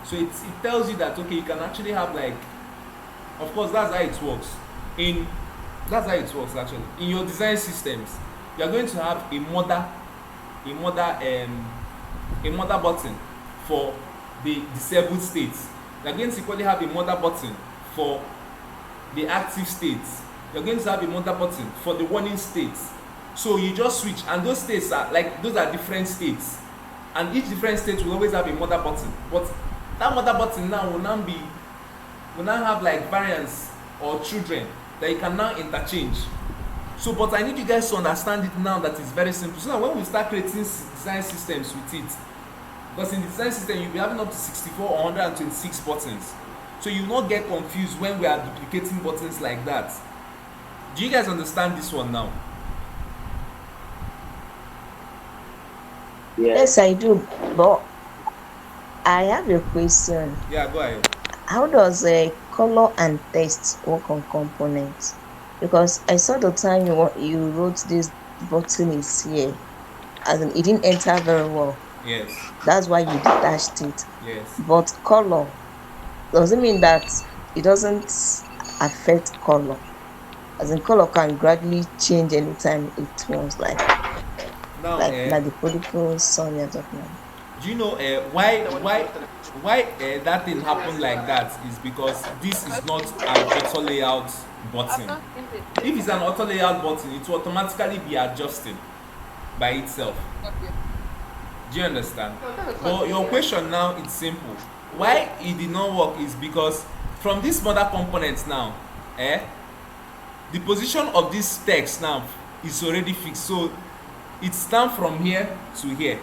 So it tells you that okay, you can actually have like, of course that's how it works. That's how it works actually. In your design systems, you are going to have a mother button for the disabled states. You are going to equally have a mother button for the active states. You are going to have a mother button for the warning states. So you just switch, and those states are like, those are different states, and each different state will always have a mother button. But that mother button now will now have like variants or children that you can now interchange. So but I need you guys to understand it now that it's very simple. So now when we start creating design systems with it, because in the design system you'll be having up to 64 or 126 buttons, so you will not get confused when we are duplicating buttons like that. Do you guys understand this one now?
Yes, I do. But I have a question.
Yeah, go ahead.
How does a color and text work on components? Because I saw the time you wrote this button is here, as in it didn't enter very well.
Yes.
That's why you detached it.
Yes.
But color, does it mean that it doesn't affect color? As in color can gradually change anytime it wants, like the prodigal son you're talking about.
Do you know why that thing happened like that? Is because this is not an auto layout button. If it's an auto layout button, it will automatically be adjusted by itself. Do you understand? But your question now is simple. Why it did not work is because from this mother component now, the position of this text now is already fixed. So it's down from here to here.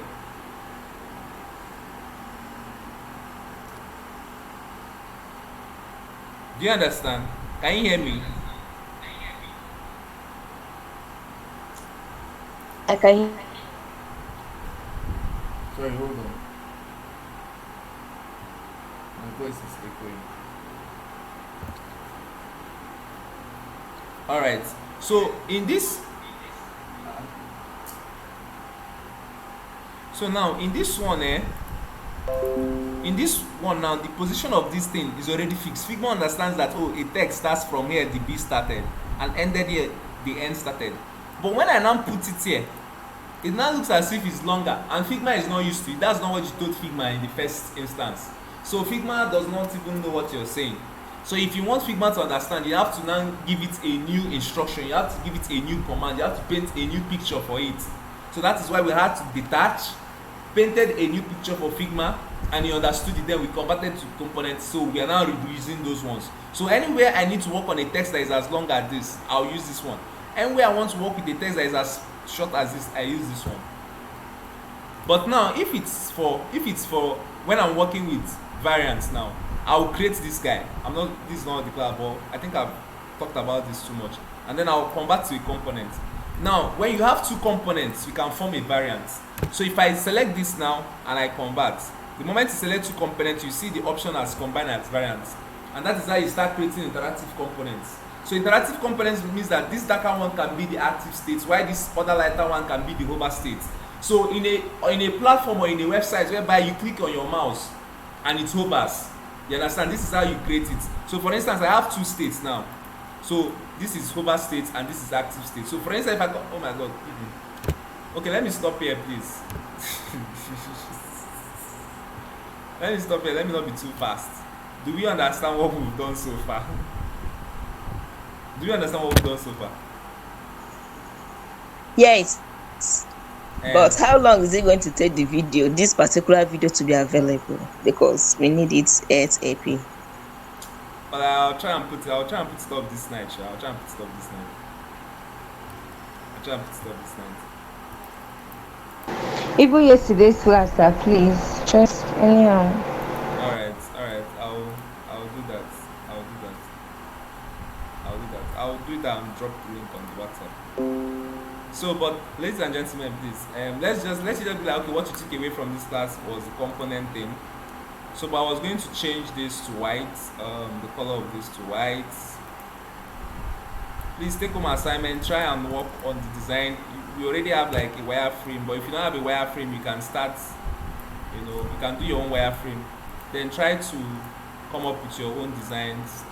Do you understand? Can you hear me?
I can.
Sorry, hold on. My voice is echoing. Alright, so in this, so now in this one now the position of this thing is already fixed. Figma understands that a text starts from here, the B started, and ended here, the end started. But when I now put it here, it now looks as if it's longer, and Figma is not used to it. That's not what you told Figma in the first instance. So Figma does not even know what you're saying. So if you want Figma to understand, you have to now give it a new instruction, you have to give it a new command, you have to paint a new picture for it. So that is why we had to detach, painted a new picture for Figma, and he understood it. Then we converted to components, so we are now reusing those ones. So anywhere I need to work on a text that is as long as this, I'll use this one. Anywhere I want to work with a text that is as short as this, I use this one. But now if it's for when I'm working with variants, now I'll create this guy. This is not declarable. I think I've talked about this too much. And then I'll convert to a component. Now when you have two components, you can form a variant. So if I select this now and I convert, the moment you select two components, you see the option as combine as variants, and that is how you start creating interactive components. So interactive components means that this darker one can be the active state, while this other lighter one can be the hover state. So in a platform or in a website whereby you click on your mouse and it hovers, you understand, this is how you create it. So for instance, I have two states now. So this is hover state and this is active state. So for instance, if I go, oh my god, okay, let me stop here please. Let me stop here, let me not be too fast. Do we understand what we've done so far? Do you understand what we've done so far?
Yes. But how long is it going to take this particular video to be available? Because we need it ASAP.
But I'll try and put stuff this night, sure. I'll try and put stuff this night.
Even yesterday's class, please. Just anyhow.
Alright. I'll do that. I'll do that and drop the link on the WhatsApp. So, but ladies and gentlemen, please, let's just be like, okay, what you took away from this class was the component thing. So, but I was going to change this to white, the color of this to white. Please take home assignment, try and work on the design. We already have like a wireframe, but if you don't have a wireframe, you can start, you can do your own wireframe. Then try to come up with your own designs.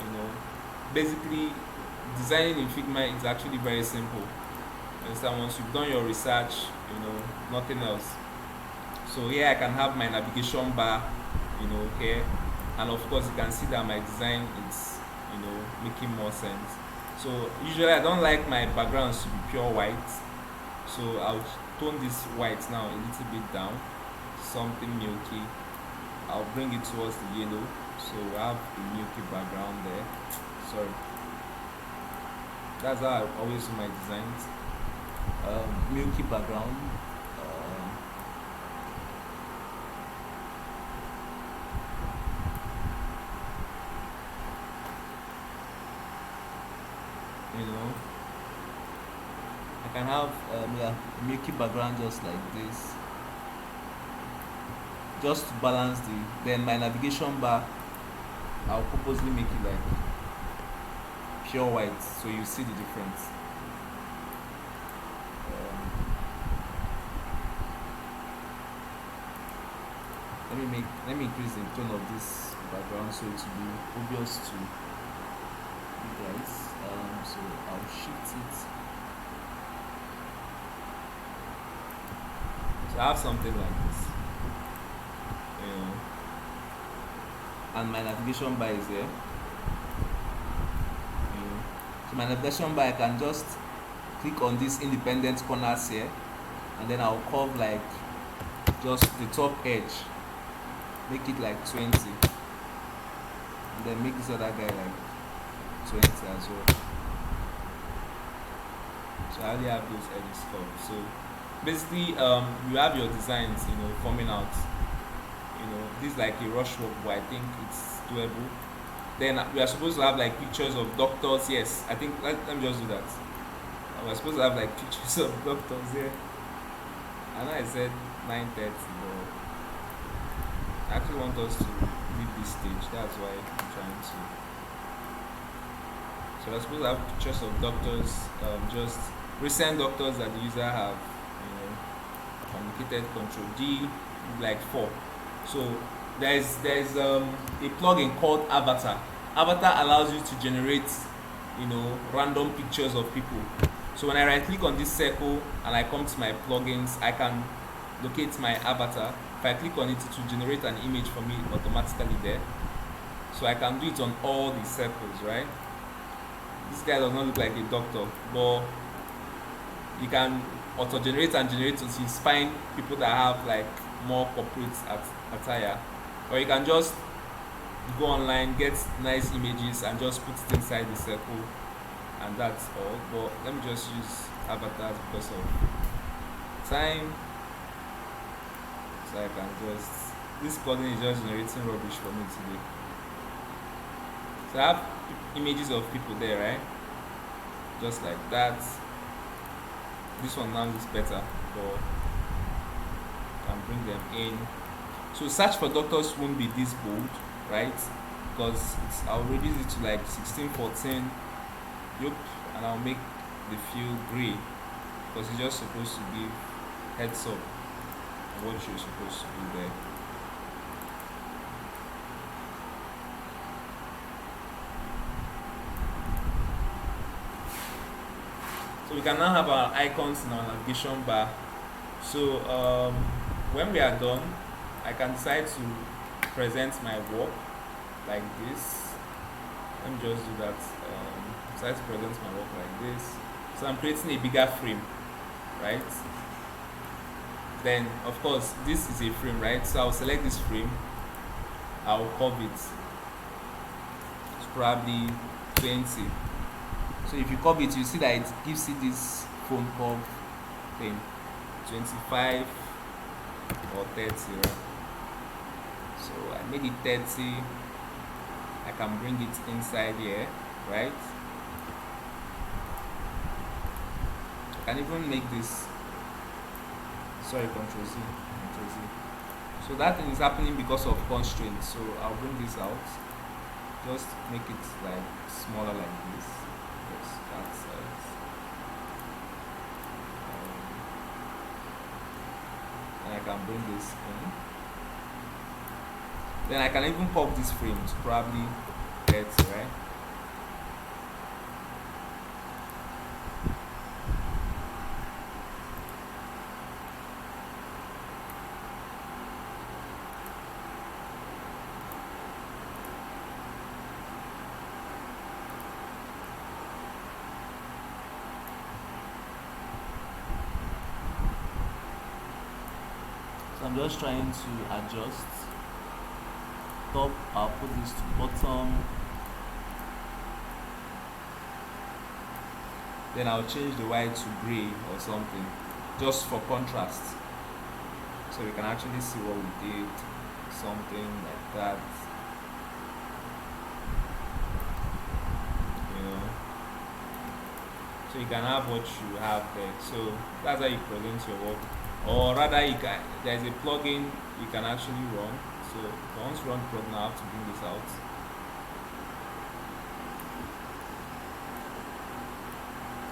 Basically, designing in Figma is actually very simple. Understand? Once you've done your research, nothing else. So here I can have my navigation bar, here, and of course you can see that my design is, making more sense. So usually I don't like my backgrounds to be pure white, so I'll tone this white now a little bit down, something milky. I'll bring it towards the yellow, so we have the milky background there. Sorry, that's how I always do my designs. Milky background. I can have milky background just like this, just to balance then my navigation bar, I'll purposely make it like pure white, so you see the difference. Let me increase the tone of this background so it will be obvious to you guys. So I'll shift it. So I have something like this, and my navigation bar is there. So my navigation bar, I can just click on these independent corners here, and then I'll curve like just the top edge, make it like 20, and then make this other guy like 20 as well. So I already have those edges curved. So basically, you have your designs, forming out. This is like a rush work, but I think it's doable. Then we are supposed to have like pictures of doctors. Yes, I think let me just do that. We're supposed to have like pictures of doctors here. I know I said 9:30, but I actually want us to leave this stage. That's why I'm trying to. So we're supposed to have pictures of doctors, just recent doctors that the user have, communicated. Control D, like 4. So there's a plugin called Avatar. Avatar allows you to generate, random pictures of people. So when I right click on this circle and I come to my plugins, I can locate my avatar. If I click on it, it will generate an image for me automatically there. So I can do it on all the circles, right? This guy does not look like a doctor, but you can auto generate and generate until you find people that have like more corporate attire, or you can just go online, get nice images and just put it inside the circle, and that's all. But let me just use avatars because of time, so I can just, this plugin is just generating rubbish for me today. So I have images of people there, right? Just like that. This one now looks better, but can bring them in. So search for doctors won't be this bold, right? Because I'll reduce it to like 1614. Yep, and I'll make the field gray because it's just supposed to give heads up on what you're supposed to do there. So we can now have our icons in our navigation bar. So when we are done, I can decide to present my work like this. Let me just do that. Decide to present my work like this. So I'm creating a bigger frame, right? Then of course this is a frame, right? So I'll select this frame. I'll curve it. It's probably 20. So if you curve it, you see that it gives you this phone curve thing, 25 or 30, right? So I made it 30. I can bring it inside here, right? can even make this, sorry, Control Z, Control Z. So that thing is happening because of constraints. So I'll bring this out, just make it like smaller like this. Yes, that's it. And I can bring this in. Then I can even pop this frame to probably get right. So I'm just trying to adjust. Top, I'll put this to bottom. Then I'll change the white to gray or something, just for contrast. So you can actually see what we did, something like that. You know. So you can have what you have there. So that's how you present your work. Or rather, there's a plugin you can actually run. So once you run the plugin, I have to bring this out.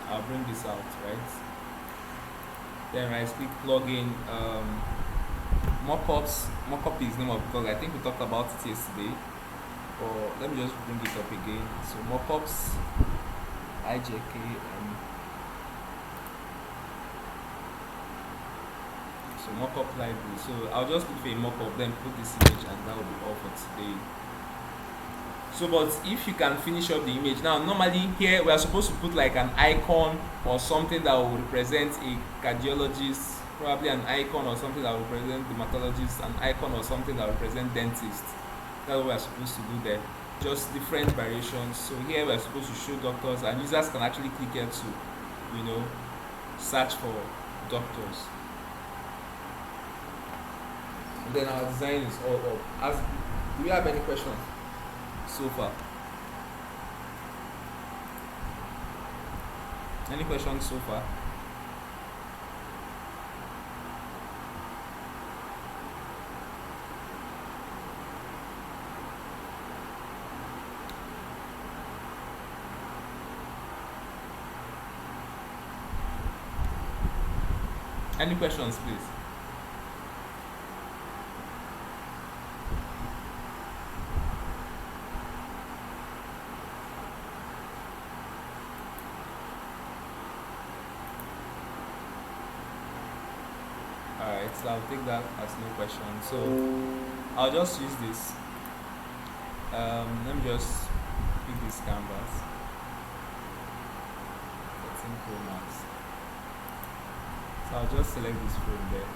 I'll bring this out, right? Then right click plugin, mockup is name of, because I think we talked about it yesterday. Or let me just bring it up again. So mockups, IJK, so mockup library. So I'll just look for a mockup, then put this image, and that will be all for today. So but if you can finish up the image now, normally here we are supposed to put like an icon or something that will represent a cardiologist, probably an icon or something that will represent dermatologist, an icon or something that will represent dentist. That's what we are supposed to do there, just different variations. So here we are supposed to show doctors, and users can actually click here to, you know, search for doctors. And then our design is all up. Do we have any questions so far? Any questions so far? Any questions, please? Alright, so I'll take that as no question. So I'll just use this. Let me just pick this canvas. 13 Pro Max. So I'll just select this frame there.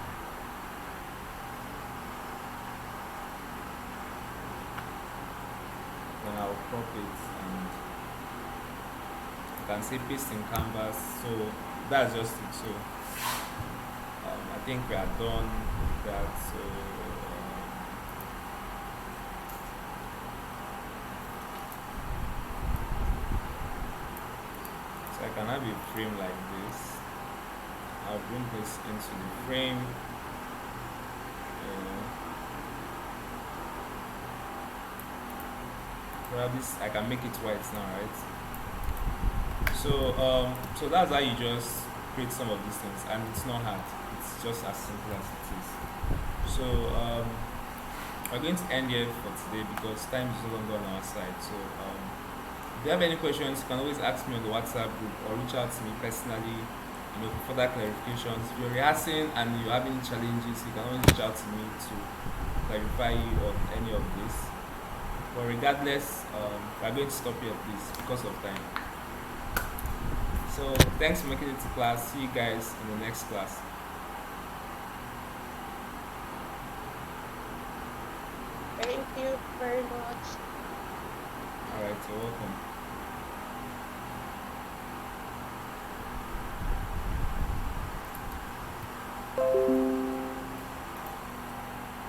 Then I'll crop it, and you can say paste in canvas. So that's just it. So I think we are done with that. So I can have a frame like this. I'll bring this into the frame. Probably I can make it white now, right? So that's how you just create some of these things, and it's not hard. It's just as simple as it is. So we're going to end here for today because time is no longer on our side. So if you have any questions, you can always ask me on the WhatsApp group or reach out to me personally, you know, for further clarifications. If you're rehearsing and you have any challenges, you can always reach out to me to clarify you on any of this. But regardless, we're going to stop here, please, because of time. So thanks for making it to class. See you guys in the next class.
Thank you very much.
All right, you're welcome.